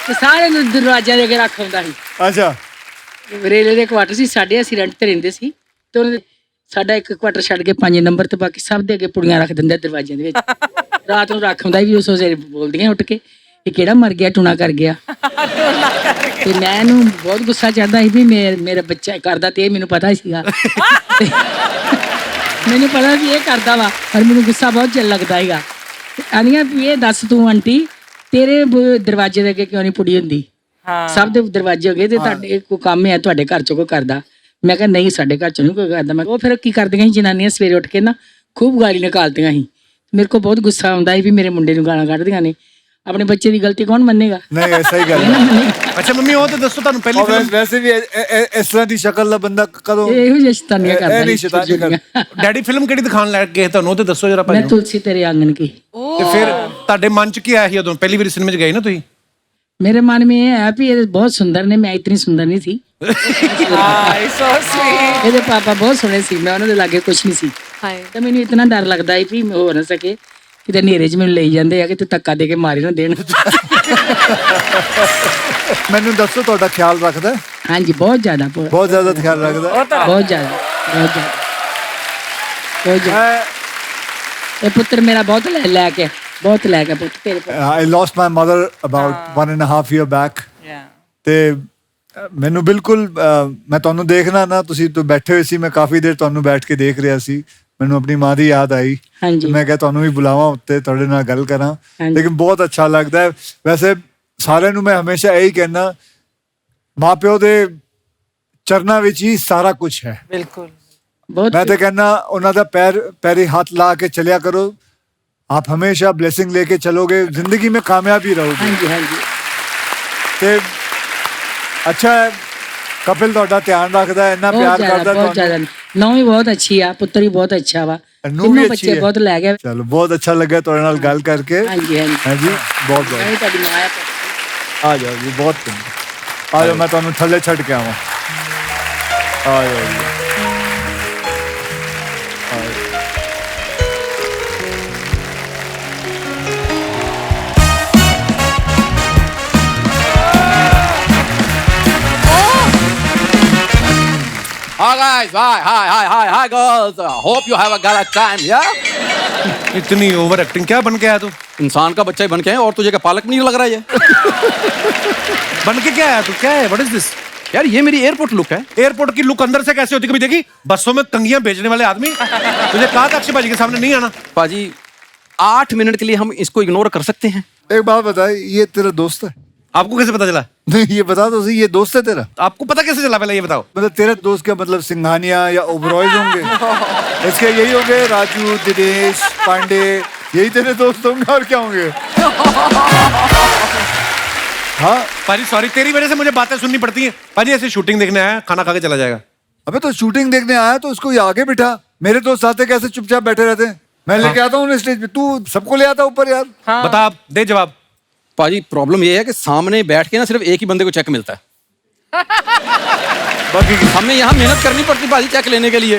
ते सारे ਨੂੰ ਦਰਵਾਜ਼ਿਆਂ ਦੇ ਅੱਗੇ ਰੱਖ ਆਉਂਦਾ ਸੀ
अच्छा
ਰੇਲੇ ਦੇ ਕੁਆਟਰ ਸੀ ਸਾਡੇ, ਅਸੀਂ ਰੈਂਟ ਤੇ ਰਹਿੰਦੇ ਸੀ ਤੇ ਉਹਨਾਂ ਸਾਡਾ ਇੱਕ ਕੁਆਟਰ ਛੱਡ ਕੇ 5 ਨੰਬਰ ਤੇ ਬਾਕੀ ਸਭ ਦੇ ਅੱਗੇ ਪੁੜੀਆਂ ਰੱਖ ਦਿੰਦੇ ਦਰਵਾਜ਼ਿਆਂ ਦੇ ਵਿੱਚ। ਰਾਤ ਨੂੰ ਰੱਖ ਆਉਂਦਾ ਵੀ ਉਸ ਵੇਲੇ ਬੋਲਦੀਆਂ ਉੱਠ ਕੇ ਇਹ ਕਿਹੜਾ ਮਰ ਗਿਆ ਟੂਣਾ ਕਰ ਗਿਆ। ਤੇ ਮੈਂ ਇਹਨੂੰ ਬਹੁਤ ਗੁੱਸਾ ਚੜਦਾ ਸੀ ਵੀ ਮੇਰਾ ਬੱਚਾ ਕਰਦਾ ਤੇ ਇਹ ਮੈਨੂੰ ਪਤਾ ਹੀ ਸੀਗਾ। ਮੈਨੂੰ ਪਤਾ ਵੀ ਇਹ ਕਰਦਾ ਵਾ ਪਰ ਮੈਨੂੰ ਗੁੱਸਾ ਬਹੁਤ ਚੱਲ ਲੱਗਦਾ ਹੈਗਾ। ਆਨੀਆਂ ਵੀ ਇਹ ਦੱਸ ਤੂੰ ਆਂਟੀ ਤੇਰੇ ਦਰਵਾਜ਼ੇ ਦੇ ਅੱਗੇ ਕਿਉਂ ਨਹੀਂ ਪੁੜੀ ਹੁੰਦੀ? ਸਭ ਦੇ ਦਰਵਾਜ਼ੇ ਹੋ ਗਏ ਤੇ ਤੁਹਾਡੇ ਕੋਈ ਕੰਮ ਹੈ ਤੁਹਾਡੇ ਘਰ ਚੋਂ ਕੋਈ ਕਰਦਾ? ਮੈਂ ਕਿਹਾ ਨਹੀਂ ਸਾਡੇ ਘਰ ਚੋਂ ਨਹੀਂ ਕੋਈ ਕਰਦਾ। ਮੈਂ ਉਹ ਫਿਰ ਕੀ ਕਰਦੀਆਂ ਸੀ ਜਨਾਨੀਆਂ ਸਵੇਰੇ ਉੱਠ ਕੇ ਨਾ ਖੂਬ ਗਾਲੀ ਨਿਕਾਲਦੀਆਂ ਸੀ। ਮੇਰੇ ਕੋਲ ਬਹੁਤ ਗੁੱਸਾ ਆਉਂਦਾ ਸੀ ਵੀ ਮੇਰੇ ਮੁੰਡੇ ਨੂੰ ਗਾਲਾਂ ਕੱਢਦੀਆਂ ਨੇ। ਆਪਣੇ ਬੱਚੇ ਦੀ ਗਲਤੀ ਕੌਣ ਮੰਨੇਗਾ?
नहीं ऐसा ही गल है।
ਅੱਛਾ ਮੰਮੀ ਉਹ ਤਾਂ ਦੱਸੋ ਤੁਹਾਨੂੰ ਪਹਿਲੀ
और
ਫਿਲਮ
वैसे भी इस तरह की शक्ल ਦਾ ਬੰਦਾ ਕਦੋਂ
ਇਹੋ ਜਿਹੀ ਸ਼ੈਤਾਨੀਆਂ ਕਰਦਾ
ਇਹ ਨਹੀਂ ਸ਼ੈਤਾਨੀ ਕਰਦਾ।
ਡੈਡੀ ਫਿਲਮ ਕਿਹੜੀ ਦਿਖਾਣ ਲੈ ਗਏ ਤੁਹਾਨੂੰ ਉਹ ਤੇ ਦੱਸੋ ਜਰਾ ਭਾਈ
ਮੈਂ
ਨੂੰ।
ਤੁਲਸੀ ਤੇਰੇ ਆਂਗਣ ਕੀ।
ਤੇ ਫਿਰ ਤੁਹਾਡੇ ਮਨ ਚ ਕੀ ਆਇਆ ਸੀ ਉਦੋਂ ਪਹਿਲੀ ਵਾਰੀ ਸਿਨੇਮੇ ਚ ਗਏ ਨਾ ਤੁਸੀਂ?
मेरे मन में ये है भी ये बहुत सुंदर ने, मैं इतनी सुंदर नहीं थी।
so sweet.
मेरे पापा बहुत सोहने सी, मैं उन्होंने लागे कुछ नहीं सी।
हाय
तो मैंने इतना डर लगता है भी हो ना सके किते नेरे च मैंने ले जाते हैं कि तू धक्का दे के मारे ना देन।
ਮੈਨੂੰ ਦੱਸੋ ਤੁਹਾਡਾ ਖਿਆਲ ਰੱਖਦਾ ਹੈ?
हाँ जी बहुत ज्यादा
ਬਹੁਤ ਜ਼ਿਆਦਾ ਖਿਆਲ ਰੱਖਦਾ ਹੈ।
बहुत ज्यादा बहुत ज्यादा बहुत ज्यादा।
मैं
ये पुत्र मेरा बहुत लैक है, बहुत लैक है पुत्र तेरे पर।
I lost my mother about 1.5 year back
Yeah.
ਤੇ ਮੈਨੂੰ ਬਿਲਕੁਲ ਮੈਂ ਤੁਹਾਨੂੰ ਦੇਖਣਾ ਨਾ ਤੁਸੀਂ ਤੋਂ ਬੈਠੇ ਹੋਏ ਸੀ, ਮੈਂ ਕਾਫੀ ਦੇਰ ਤੁਹਾਨੂੰ ਬੈਠ ਕੇ ਦੇਖ ਰਿਹਾ ਸੀ। ਮੈਨੂੰ ਆਪਣੀ ਮਾਂ ਦੀ ਯਾਦ ਆਈ।
ਹਾਂਜੀ।
ਮੈਂ ਕਿਹਾ ਤੁਹਾਨੂੰ ਵੀ ਬੁਲਾਵਾਂ ਉੱਤੇ ਤੁਹਾਡੇ ਨਾਲ ਗੱਲ ਕਰਾਂ।
ਹਾਂਜੀ।
ਲੇਕਿਨ ਬਹੁਤ ਅੱਛਾ ਲੱਗਦਾ ਹੈ। ਵੈਸੇ ਸਾਰਿਆਂ ਨੂੰ ਮੈਂ ਹਮੇਸ਼ਾ ਇਹੀ ਕਹਿਣਾ ਮਾਪਿਓ ਦੇ ਚਰਨਾਂ ਵਿੱਚ ਹੀ ਸਾਰਾ ਕੁਝ ਹੈ।
बिल्कुल.
बहुत
मैं तो कहना उन्होंने पैरी हाथ ला के चलिया करो, आप हमेशा ब्लेसिंग लेके चलोगे, जिंदगी में कामयाब ही रहोगे।
हाँ जी हाँ जी।
ते अच्छा है कपिल ਤੁਹਾਡਾ ਧਿਆਨ ਰੱਖਦਾ ਹੈ, ਇੰਨਾ ਪਿਆਰ ਕਰਦਾ
बहुत ज्यादा नौ भी बहुत अच्छी है, पुत्र भी बहुत अच्छा वा,
नूंह भी
तीनों
अच्छी
बच्चे
है।
बहुत लै गए।
चलो बहुत अच्छा लगा ਤੁਹਾਡੇ ਨਾਲ ਗੱਲ ਕਰਕੇ।
हाँ जी हाँ जी।
हाँ जी बहुत बहुत
मैं ਤੁਹਾਡੀ ਮਾਂ ਆ।
आ जाओ जी, बहुत चंगा। आ जाओ मैं ਤੁਹਾਨੂੰ ਥੱਲੇ ਛੱਡ ਕੇ ਆਵਾਂ। आ जाओ जी।
Hi guys, hi girls. Hope you have a good time, yeah?
इतनी ओवर एक्टिंग क्या बन के आया तू?
इंसान का बच्चा ही बन के है और तुझे क्या पालक नहीं लग रहा है ये?
बन के क्या आया तू? क्या है? What is this?
यार ये मेरी एयरपोर्ट लुक है।
एयरपोर्ट की लुक अंदर से कैसे होती? कभी देखी बसों में कंगियां बेचने वाले आदमी? तुझे कहा था अक्षय भाजी के सामने नहीं आना।
पाजी 8 मिनट के लिए हम इसको इग्नोर कर सकते हैं।
एक बात बता, ये तेरा दोस्त है?
आपको कैसे पता चला?
नहीं ये बता दो सही, ये दोस्त है तेरा?
आपको पता कैसे चला पहले ये बताओ?
मतलब तेरे दोस्त के मतलब सिंघानिया या ओबरॉयज होंगे? इसके यही होंगे, राजू दिनेश पांडे, यही तेरे दोस्त होंगे और क्या होंगे? हाँ
पाजी सॉरी, तेरी वजह से मुझे बातें सुननी पड़ती हैं। पाजी ऐसे शूटिंग देखने आया, खाना खा के चला जाएगा।
अबे तो शूटिंग देखने आया तो उसको ये आगे बिठा। मेरे दोस्त आते कैसे चुपचाप बैठे रहते हैं? मैं लेके आता हूँ स्टेज पे, तू सबको ले आता ऊपर यार।
बता आप, दे जवाब।
पाजी प्रॉब्लम ये है कि सामने बैठ के ना सिर्फ एक ही बंदे को चेक मिलता है।
बाकी
हमें यहाँ मेहनत करनी पड़ती पाजी चेक लेने के लिए।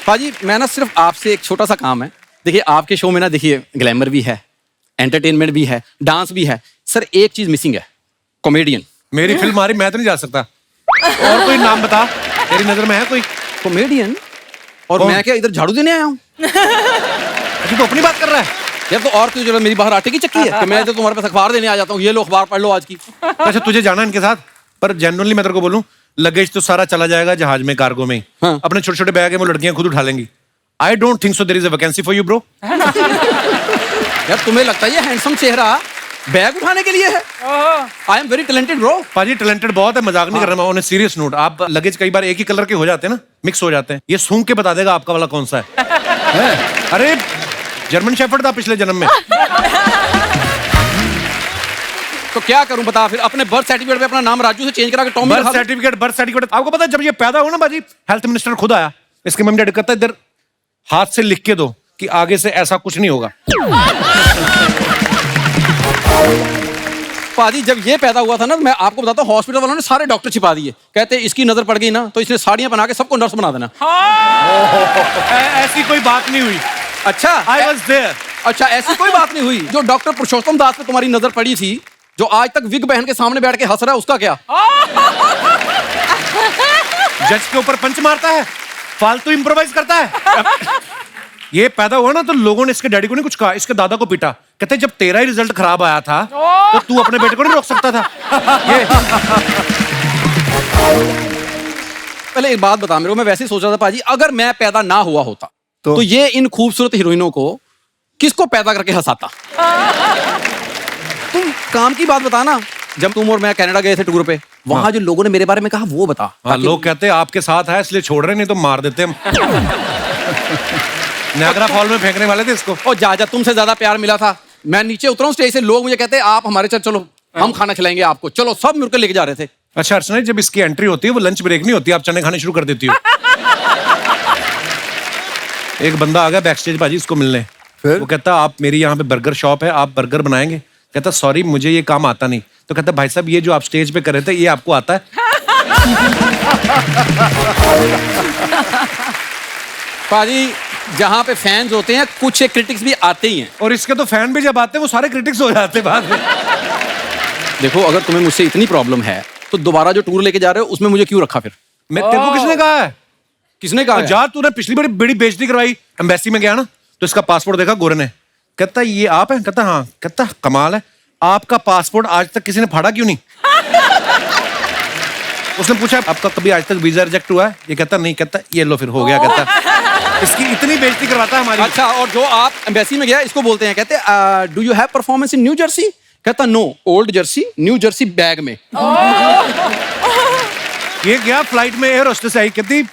पाजी मैं ना सिर्फ आपसे एक छोटा सा काम है। देखिए आपके शो में ना देखिए ग्लैमर भी है, एंटरटेनमेंट भी है, डांस भी है। सर एक चीज मिसिंग है, कॉमेडियन।
मेरी फिल्म आ रही, मैं तो नहीं जा सकता। और कोई नाम बता, तेरी नजर में है कोई
कॉमेडियन? और
कौन?
मैं क्या इधर झाड़ू देने आया हूँ?
तू तो अपनी बात कर रहा है।
यार तो और क्यों जरूरत मेरी बाहर आटे की चक्की है कि मैं तो तुम्हारे पास अखबार देने आ जाता हूँ, ये लो अखबार पढ़ लो आज की।
अच्छा तुझे जाना है इनके साथ, पर जेन्युइनली मैं तेरे को बोलूं, लगेज तो सारा चला जाएगा जहाज में, कार्गो में।
हाँ।
अपने छोटे छोटे बैग है वो लड़कियां खुद उठा लेंगी। I don't think so there is a vacancy for you bro.
यार तुम्हें लगता है ये हैंडसम चेहरा बैग उठाने के लिए है? I am very talented bro.
पाजी टैलेंटेड बहुत है, मजाक नहीं कर रहा मैं। ऑन सीरियस नोट, आप लगेज कई बार एक ही कलर के हो जाते हैं ना, मिक्स हो जाते हैं। ये सूंघ के बता देगा आपका वाला कौन सा है। अरे जर्मन शेफर्ड था पिछले जन्म में।
तो क्या करूं बता फिर? अपने बर्थ सर्टिफिकेट पे अपना नाम राजू से चेंज करा के टॉमी
बर्थ सर्टिफिकेट आपको पता है जब ये पैदा हुआ ना बाजी, हेल्थ मिनिस्टर खुद आया, इसके मम्मी डैडी कहता है इधर हाथ से लिख के दो कि आगे से ऐसा कुछ नहीं होगा।
पाजी जब ये पैदा हुआ था ना, मैं आपको बताता हूँ, हॉस्पिटल वालों ने सारे डॉक्टर छिपा दिए। कहते इसकी नजर पड़ गई ना तो इसने साड़ियां बना के सबको नर्स बना देना।
ऐसी कोई बात नहीं हुई।
अच्छा,
आई वॉज देयर।
अच्छा, ऐसी कोई बात नहीं हुई। जो डॉक्टर पुरुषोत्तम दास पे तुम्हारी नजर पड़ी थी, जो आज तक विग बहन के सामने बैठ के हंस रहा है, उसका क्या?
जज के ऊपर पंच मारता है, फालतू इंप्रोवाइज करता है। ये पैदा हुआ ना तो लोगों ने इसके डैडी को नहीं कुछ कहा, इसके दादा को पीटा। कहते जब तेरा ही रिजल्ट खराब आया था तो तू अपने बेटे को नहीं रोक सकता था। ये
पहले एक बात बता मेरे को, मैं वैसे ही सोच रहा था पाजी, अगर मैं पैदा ना हुआ होता तो ये इन खूबसूरत हीरोइनों को किसको पैदा करके हंसाता? तुम काम की बात बता ना। जब तुम और मैं कनाडा गए थे टूर पे, वहां जो लोगों ने मेरे बारे में कहा वो बता।
लोग कहते हैं आपके साथ है इसलिए छोड़ रहे, नहीं तो मार देते हम। नायग्रा फॉल में फेंकने वाले थे इसको।
और जा तुमसे ज्यादा प्यार मिला था। मैं नीचे उतरा हूं स्टेज से, लोग मुझे कहते हैं आप हमारे साथ चलो, हम खाना खिलाएंगे आपको, चलो, सब मिलकर लेके जा रहे थे।
अच्छा अर्चना, जब इसकी एंट्री होती है वो लंच ब्रेक नहीं होती, आप चने खाने शुरू कर देती हो। एक बंदा आ गया बैक स्टेज पाजी इसको मिलने, वो कहता आप मेरी यहाँ पे बर्गर शॉप है, आप बर्गर बनाएंगे? कहता सॉरी मुझे ये काम आता नहीं। तो कहता भाई साहब ये जो आप स्टेज पे कर रहे थे ये आपको आता है?
पाजी जहाँ पे फैंस होते हैं कुछ एक क्रिटिक्स भी आते ही हैं,
और इसके तो फैन भी जब आते हैं वो सारे क्रिटिक्स हो जाते हैं बाद में।
देखो अगर तुम्हें मुझसे इतनी प्रॉब्लम है तो दोबारा जो टूर लेके जा रहे हो उसमें मुझे क्यों रखा फिर?
मैं तेरे को किसने कहा है?
किसने कहा है?
जा, तूने पिछली बार बड़ी बेइज्जती करवाई, एम्बेसी में गया ना तो इसका पासपोर्ट देखा गोरे ने, कहता ये आप हैं? कहता हाँ। कहता कमाल है, आपका पासपोर्ट आज तक किसी ने फाड़ा क्यों नहीं? उसने पूछा आपका कभी आज तक वीजा रिजेक्ट हुआ है? ये कहता नहीं। कहता ये लो फिर हो गया। कहता इसकी इतनी बेइज्जती करवाता है हमारी।
अच्छा, और जो आप एम्बेसी में गया इसको बोलते हैं, कहते do you have performance in New Jersey? कहता no, old Jersey New Jersey bag में।
ये गया फ्लाइट में, एयर होस्टेस आई, कहती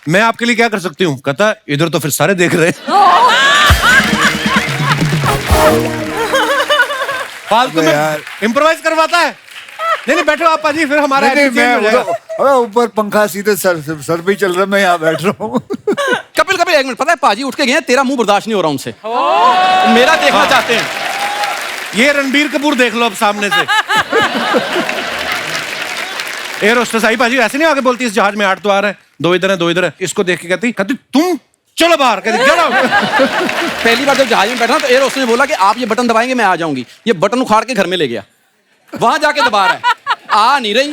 मैं आपके लिए क्या कर सकती हूँ? कहता इधर तो फिर सारे देख रहे फालतू में इम्प्रोवाइज करवाता है। नहीं बैठो आप पाजी, फिर हमारा
ऊपर पंखा सीधे सर पे चल रहा है, मैं यहाँ बैठ रहा हूँ।
कपिल एक मिनट, पता है पाजी उठ के गए, तेरा मुंह बर्दाश्त नहीं हो रहा उनसे, मेरा देखना चाहते हैं।
ये रणबीर कपूर देख लो अब सामने से। एयर होस्टेस आई पाजी, ऐसे नहीं आगे बोलती इस जहाज में 8 द्वार है, 2 इधर है 2 इधर है। इसको देख के कहती तुम चलो बाहर। कहती चलो।
पहली बार जब जहाज में बैठा तो एयर होस्टेस ने बोला कि आप ये बटन दबाएंगे मैं आ जाऊंगी। ये बटन उखाड़ के घर में ले गया, वहां जाके दबा रहा है, आ नहीं रही।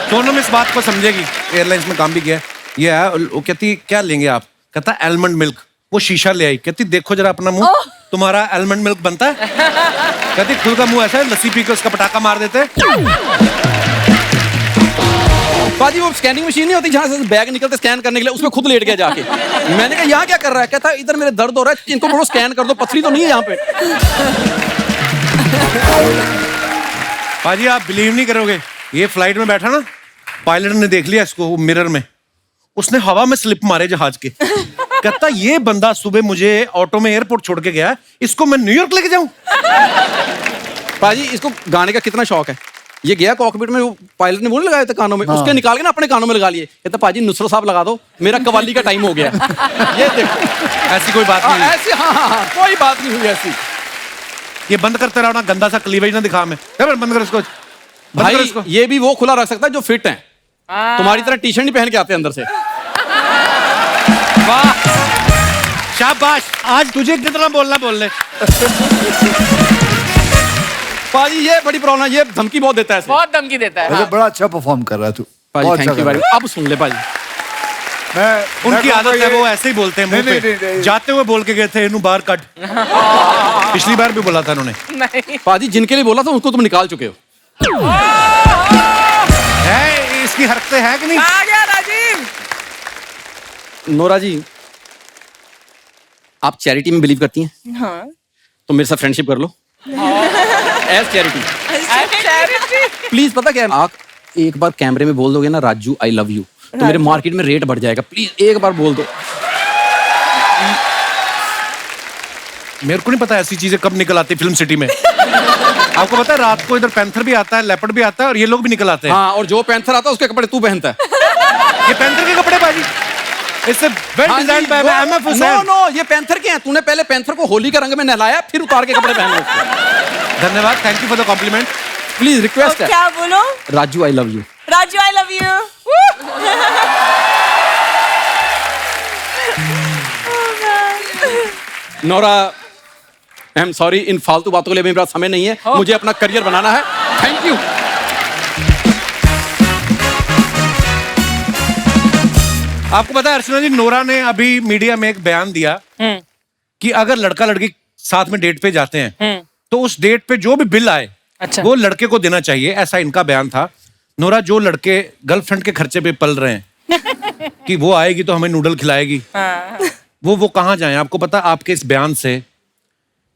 सोनम इस बात को समझेगी, एयरलाइंस में काम भी किया है। ये है, वो कहती क्या लेंगे आप? कहता एलमंड मिल्क। वो शीशा ले आई, कहती देखो जरा अपना मुंह, तुम्हारा एलमंड मिल्क बनता है? कहती खुद का मुंह ऐसा है, लस्सी पी के उसका पटाखा मार देते।
बाजी वो स्कैनिंग मशीन नहीं होती जहां से बैग निकलते स्कैन करने के लिए, उसमें खुद लेट गया जाके। मैंने कहा यहाँ क्या कर रहा है? कहता इधर मेरे दर्द हो रहा है, इनको बोलो स्कैन कर दो, पथरी तो नहीं है यहाँ पे।
पाजी आप बिलीव नहीं करोगे, ये फ्लाइट में बैठा ना, पायलट ने देख लिया इसको मिरर में, उसने हवा में स्लिप मारे जहाज के। कहता ये बंदा सुबह मुझे ऑटो में एयरपोर्ट छोड़ के गया, इसको मैं न्यूयॉर्क लेके जाऊं?
पाजी इसको गाने का कितना शौक है। ये गया कॉकपिट में, वो पायलट ने वो नहीं लगाए थे कानों में, उसके निकाल के ना अपने कानों में लगा लिए। कहता पाजी नुसरत साहब लगा दो, मेरा कवाली का टाइम हो गया। ये देखो,
ऐसी कोई बात नहीं।
ऐसी हाँ, कोई बात नहीं हुई ऐसी।
ये बंद करते रहो ना, गंदा सा क्लीवेज ना दिखा। मैं बंद कर इसको
भाई। ये भी वो खुला रख सकता है जो फिट है, तुम्हारी तरह टी शर्ट नहीं पहन के आते अंदर से।
वाह शाबाश, आज तुझे कितना बोलना बोल ले।
पाजी ये बड़ी प्रॉब्लम है, ये धमकी बहुत देता है,
बहुत धमकी देता है।
बड़ा अच्छा परफॉर्म कर रहा है तू।
पाजी थैंक यू भाई। अब सुन ले पाजी,
उनकी आदत है, वो ऐसे ही बोलते हैं मुंह पे। जाते हुए बोल के गए थे इन्हों बाहर कट। पिछली बार भी बोला था इन्होंने।
नहीं
पाजी जिनके लिए बोला था उसको तुम निकाल चुके हो।
है इसकी हरकतें हैं कि नहीं?
आ गया राजीव।
नोरा जी आप चैरिटी में बिलीव करती हैं?
हाँ।
तो मेरे साथ फ्रेंडशिप कर लो एज चैरिटी। प्लीज पता क्या है, आप एक बार कैमरे में बोल दोगे ना राजू आई लव यू, तो मेरे मार्केट में रेट बढ़ जाएगा। प्लीज एक बार बोल दो।
मेरे को नहीं पता ऐसी चीजें कब निकल आती फिल्म सिटी में। आपको पता है रात को इधर पैंथर भी आता है, लेपर्ड भी आता है, और ये लोग भी निकल आते हैं।
हाँ, और जो पैंथर आता है उसके कपड़े तू पहनता है।
ये पैंथर के कपड़े बाजी, इससे well designed by MF Husain.
No ये पैंथर के हैं। तूने पहले पैंथर को होली के रंग में नहलाया, फिर उतार के कपड़े पहने उसके।
धन्यवाद, thank you for the compliment.
Please request है
क्या बोलो?
Raju I love you
Raju I love you.
Nora I am sorry, इन फालतू बातों के लिए मेरा समय नहीं है, मुझे अपना करियर बनाना है. Thank you.
आपको पता है अर्चना जी, नोरा ने अभी मीडिया में एक बयान दिया कि अगर लड़का लड़की साथ में डेट पे जाते हैं तो उस डेट पे जो भी बिल आए वो लड़के को देना चाहिए, ऐसा इनका बयान था. नोरा, जो लड़के गर्लफ्रेंड के खर्चे पे पल रहे हैं कि वो आएगी तो हमें नूडल खिलाएगी, वो कहाँ जाएं? आपको पता, आपके इस बयान से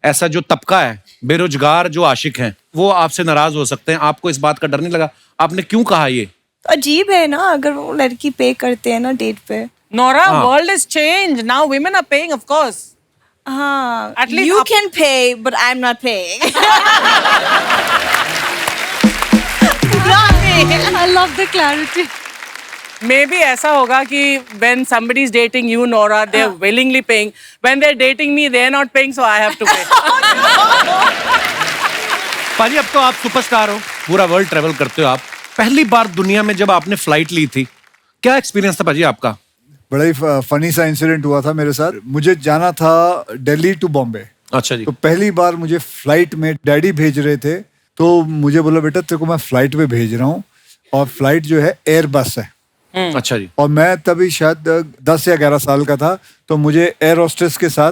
ऐसा जो तबका है बेरोजगार जो आशिक हैं वो आपसे नाराज हो सकते हैं. आपको इस बात का डर नहीं लगा? आपने क्यों कहा ये?
अजीब है ना, अगर वो लड़की पे करते हैं ना डेट पे.
Nora, world is changed. Now women are paying, of course.
हाँ,
At least
you can pay, but I'm not paying.
I love the clarity.
Maybe ऐसा होगा कि when somebody is dating you, Nora, they're willingly paying. When they're dating me, they're not paying, so I have to pay.
पाजी, अब तो आप superstar हो, पूरा world travel करते हो आप. पहली बार दुनिया में जब आपने फ्लाइट ली थी, क्या एक्सपीरियंस था पाजी आपका?
बड़ा ही फनी सा इंसिडेंट हुआ था मेरे साथ. मुझे जाना था दिल्ली टू बॉम्बे.
अच्छा जी.
तो पहली बार मुझे फ्लाइट में डैडी भेज रहे थे, तो मुझे बोला बेटा तेरे को मैं फ्लाइट में भेज रहा हूँ, और फ्लाइट जो है एयर बस है.
अच्छा जी.
और मैं तभी शायद 10 या 11 साल का था, तो मुझे एयर होस्टेस के साथ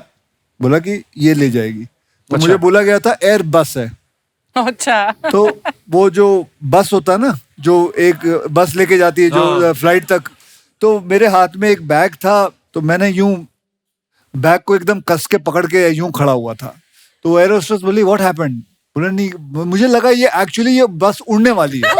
बोला कि ये ले जाएगी. तो मुझे बोला गया था एयर बस है.
अच्छा.
तो वो जो बस होता है ना, जो एक बस लेके जाती है जो फ्लाइट तक, तो मेरे हाथ में एक बैग था, तो मैंने यूं बैग को एकदम कस के पकड़ के यूं खड़ा हुआ था. तो एयर होस्टेस बोली व्हाट हैपेंड? बोला नहीं, मुझे लगा ये एक्चुअली ये बस उड़ने वाली है.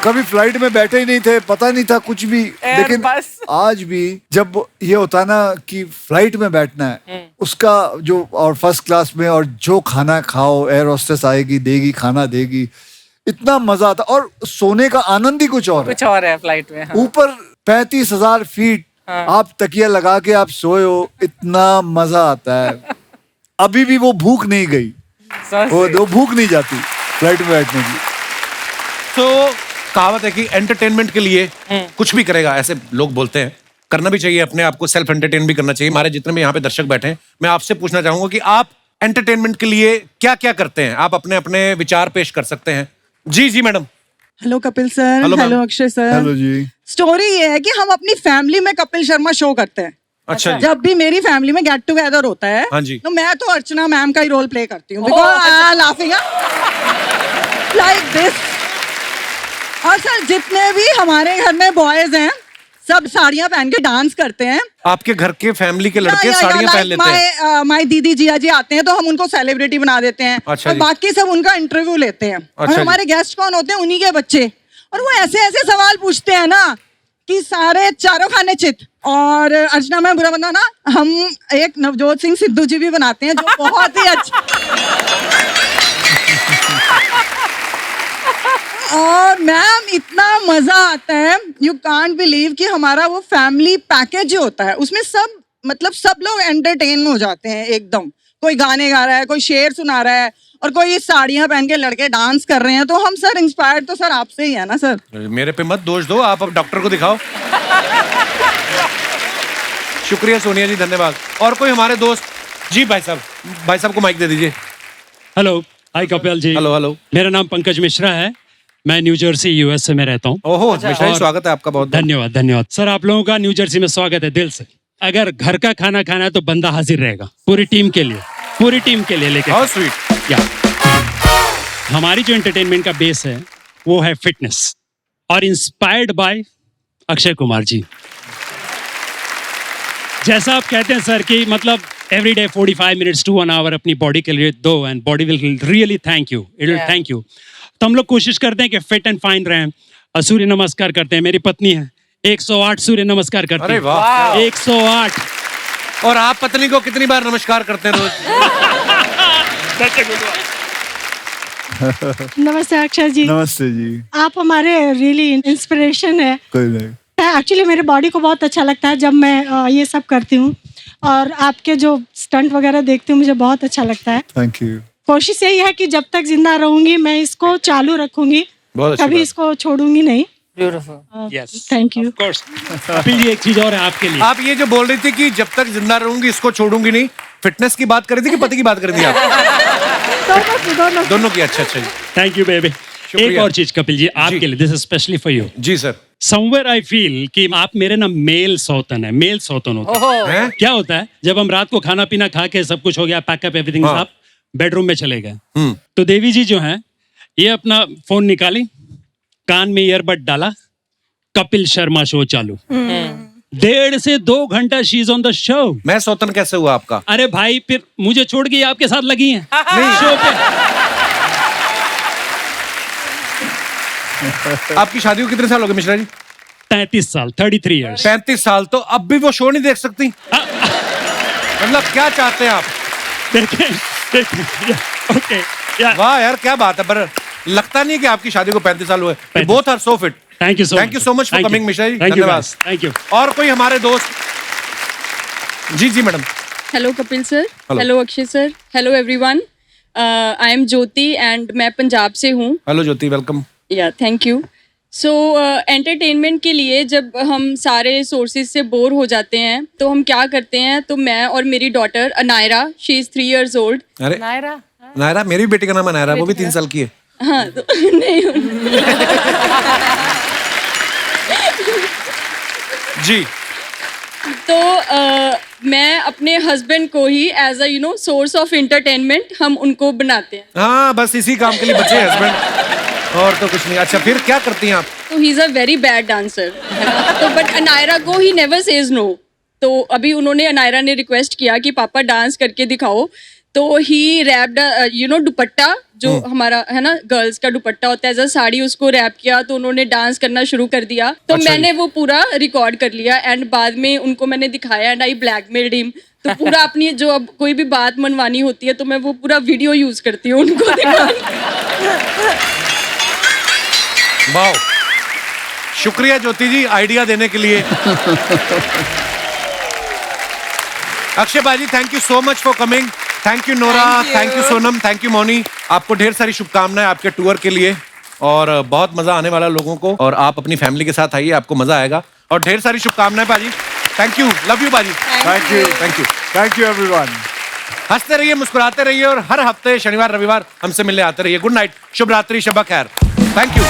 कभी फ्लाइट में बैठे ही नहीं थे, पता नहीं था कुछ भी. लेकिन आज भी जब ये होता है ना कि फ्लाइट में बैठना है, उसका जो, और फर्स्ट क्लास में, और जो खाना खाओ एयर होस्टेस आएगी देगी, खाना देगी, इतना मजा आता. और सोने का आनंद ही कुछ और
है फ्लाइट में.
ऊपर 35,000 फीट आप तकिया लगा के आप सोए हो, इतना मजा आता है. अभी भी वो भूख नहीं गई, वो भूख नहीं जाती फ्लाइट में बैठने की.
तो कहावत है कि एंटरटेनमेंट के लिए कुछ भी करेगा, ऐसे लोग बोलते हैं. करना भी चाहिए, अपने आप को सेल्फ एंटरटेन भी करना चाहिए. हमारे जितने भी यहाँ पे दर्शक बैठे हैं, मैं आपसे पूछना चाहूंगा कि आप एंटरटेनमेंट के लिए क्या क्या करते हैं? आप अपने अपने विचार पेश कर सकते हैं. जी जी madam.
Hello Kapil sir. Hello Akshay sir.
Hello जी.
स्टोरी ये है कि हम अपनी फैमिली में कपिल शर्मा शो करते हैं.
अच्छा.
जब भी मेरी फैमिली में गेट टुगेदर होता है,
हाँ जी,
तो मैं तो अर्चना मैम का ही रोल प्ले करती हूँ, बिकॉज़ लाफिंग लाइक दिस. और सर जितने भी हमारे घर में बॉयज हैं, सब साड़ियाँ पहन के डांस करते हैं.
आपके घर के फैमिली के लड़के साड़ियाँ पहन लेते हैं?
माई दीदी जिया जी आते हैं तो हम उनको सेलिब्रिटी बना देते हैं.
अच्छा
और बाकी सब उनका इंटरव्यू लेते हैं. और हमारे गेस्ट कौन होते हैं? उन्हीं के बच्चे. और वो ऐसे ऐसे सवाल पूछते हैं ना कि सारे चारों खाने चित. और अर्चना में बुरा बंदा ना, हम एक नवजोत सिंह सिद्धू जी भी बनाते हैं, जो बहुत ही अच्छा. और मैम इतना मजा आता है, यू कांट बिलीव कि हमारा वो फैमिली पैकेज जो होता है, उसमें सब, मतलब सब लोग एंटरटेन हो जाते हैं एकदम. कोई गाने गा रहा है, कोई शेर सुना रहा है, और कोई साड़ियाँ पहन के लड़के डांस कर रहे हैं. तो हम सर इंस्पायर्ड तो सर आपसे ही है ना सर.
मेरे पे मत दोष दो, आप अब डॉक्टर को दिखाओ. शुक्रिया सोनिया जी, धन्यवाद. और कोई हमारे दोस्त? जी भाई साहब को माइक दे दीजिए.
Hello. Hi Kapil ji.
Hello hello.
मेरा नाम पंकज मिश्रा है, मैं न्यू जर्सी यूएसए में रहता हूँ.
ओहो मिश्रा जी, स्वागत है आपका. बहुत
धन्यवाद सर. आप लोगों का न्यू जर्सी में स्वागत है दिल से. अगर घर का खाना खाना है तो बंदा हाजिर रहेगा, पूरी टीम के लिए लेके.
How sweet.
या हमारी जो एंटरटेनमेंट का बेस है वो है फिटनेस, और इंस्पायर्ड बाय अक्षय कुमार जी. जैसा आप कहते हैं सर कि मतलब every day 45 minutes to 1 hour अपनी बॉडी के लिए दो, and body will really thank you, it will thank you. तो हम लोग कोशिश करते हैं कि फिट एंड फाइन रहें. सूर्य नमस्कार करते हैं, मेरी पत्नी है 108 सूर्य नमस्कार करती है. 108.
और आप पत्नी को कितनी बार नमस्कार करते हैं रोज?
नमस्ते अक्षय जी.
नमस्ते जी.
आप हमारे रियली इंस्पिरेशन है.
कोई नहीं.
एक्चुअली मेरे बॉडी को बहुत अच्छा लगता है जब मैं ये सब करती हूँ, और आपके जो स्टंट वगैरह देखती हूँ मुझे बहुत अच्छा लगता है.
Thank you.
कोशिश यही है कि जब तक जिंदा रहूंगी मैं इसको चालू रखूंगी,
बहुत अच्छी
कभी
बात।
इसको छोड़ूंगी नहीं।
Yes
thank you.
Of course. Kapil ji एक चीज और है आपके लिए।
आप ये जो बोल रही थी कि जब तक जिंदा रहूंगी इसको छोड़ूंगी नहीं, फिटनेस की बात कर रही थी कि पति की बात कर रही थी आप? दोनों की। अच्छा अच्छा जी।
Thank you baby. एक और चीज कपिल जी आपके लिए, this is specially for you.
जी सर।
समवेयर आई फील कि आप मेरे ना मेल सौतन है, मेल सौतन होता है।
हैं?
क्या होता है जब हम रात को खाना पीना खा के सब कुछ हो गया, पैकअप एवरीथिंग,
हाँ।
आप बेडरूम में चले गए, तो देवी जी जो हैं ये अपना फोन निकाली, कान में ईयरबड डाला, कपिल शर्मा शो चालू, 1.5 से 2 घंटा she is on the show.
मैं सौतन कैसे हुआ आपका?
अरे भाई फिर मुझे छोड़ के ये आपके साथ लगी हैं शो पे।
आपकी शादी को कितने साल हो गए मिश्रा जी?
33 साल, 33 इयर्स।
35 साल, तो अब भी वो शो नहीं देख सकती? मतलब क्या चाहते हैं आप?
ओके
वाह यार क्या बात है, पर लगता नहीं है कि आपकी शादी को 35 साल हुए। Both are so fit.
Thank you so
much for coming Mishra ji.
Thank you
धन्यवाद।
Thank you.
और कोई हमारे दोस्त? जी जी madam.
Hello Kapil sir,
Hello.
Hello Akshay sir, hello everyone. I am Jyoti and मैं पंजाब से हूँ।
Hello Jyoti, welcome.
Yeah thank you. So entertainment के लिए जब हम सारे सोर्सेज से बोर हो जाते हैं तो हम क्या करते हैं, तो मैं और मेरी daughter Anaira, she is 3 years old।
अरे नायरा, मेरी बेटी का नाम है नायरा, वो भी 3 साल की है।
हाँ तो नहीं
जी।
तो मैं अपने हस्बैंड को ही as a source of entertainment हम उनको बनाते हैं।
हाँ बस इसी काम के लिए बचे हस्बैंड, और तो कुछ नहीं। अच्छा फिर क्या करती हैं आप?
तो he is a very bad dancer, तो बट अनायरा को ही नेवर सेज नो। तो अभी उन्होंने, अनायरा ने रिक्वेस्ट किया कि पापा डांस करके दिखाओ, तो ही रैप्ड दुपट्टा जो हमारा है ना गर्ल्स का दुपट्टा होता है, एज अ साड़ी, उसको रैप किया, तो उन्होंने डांस करना शुरू कर दिया। तो
अच्छा
मैंने वो पूरा रिकॉर्ड कर लिया एंड बाद में उनको मैंने दिखाया एंड आई ब्लैकमेल्ड हिम। तो पूरा अपनी जो अब कोई भी बात मनवानी होती है तो मैं वो पूरा वीडियो यूज करती हूँ उनको
वाह, शुक्रिया ज्योति जी आइडिया देने के लिए। अक्षय भाई, thank you so much for coming. Thank you Nora, thank you Sonam, thank you Moni. आपको ढेर सारी शुभकामनाएं आपके टूर के लिए, और बहुत मजा आने वाला लोगों को, और आप अपनी फैमिली के साथ आइए, आपको मजा आएगा। और ढेर सारी शुभकामनाएं बाजी। थैंक यू, लव यू बाजी।
Thank you, thank you, thank you everyone.
हंसते रहिए, मुस्कुराते रहिए, और हर हफ्ते शनिवार रविवार हमसे मिलने आते रहिए। गुड नाइट, शुभ रात्रि, शब खैर। Thank you.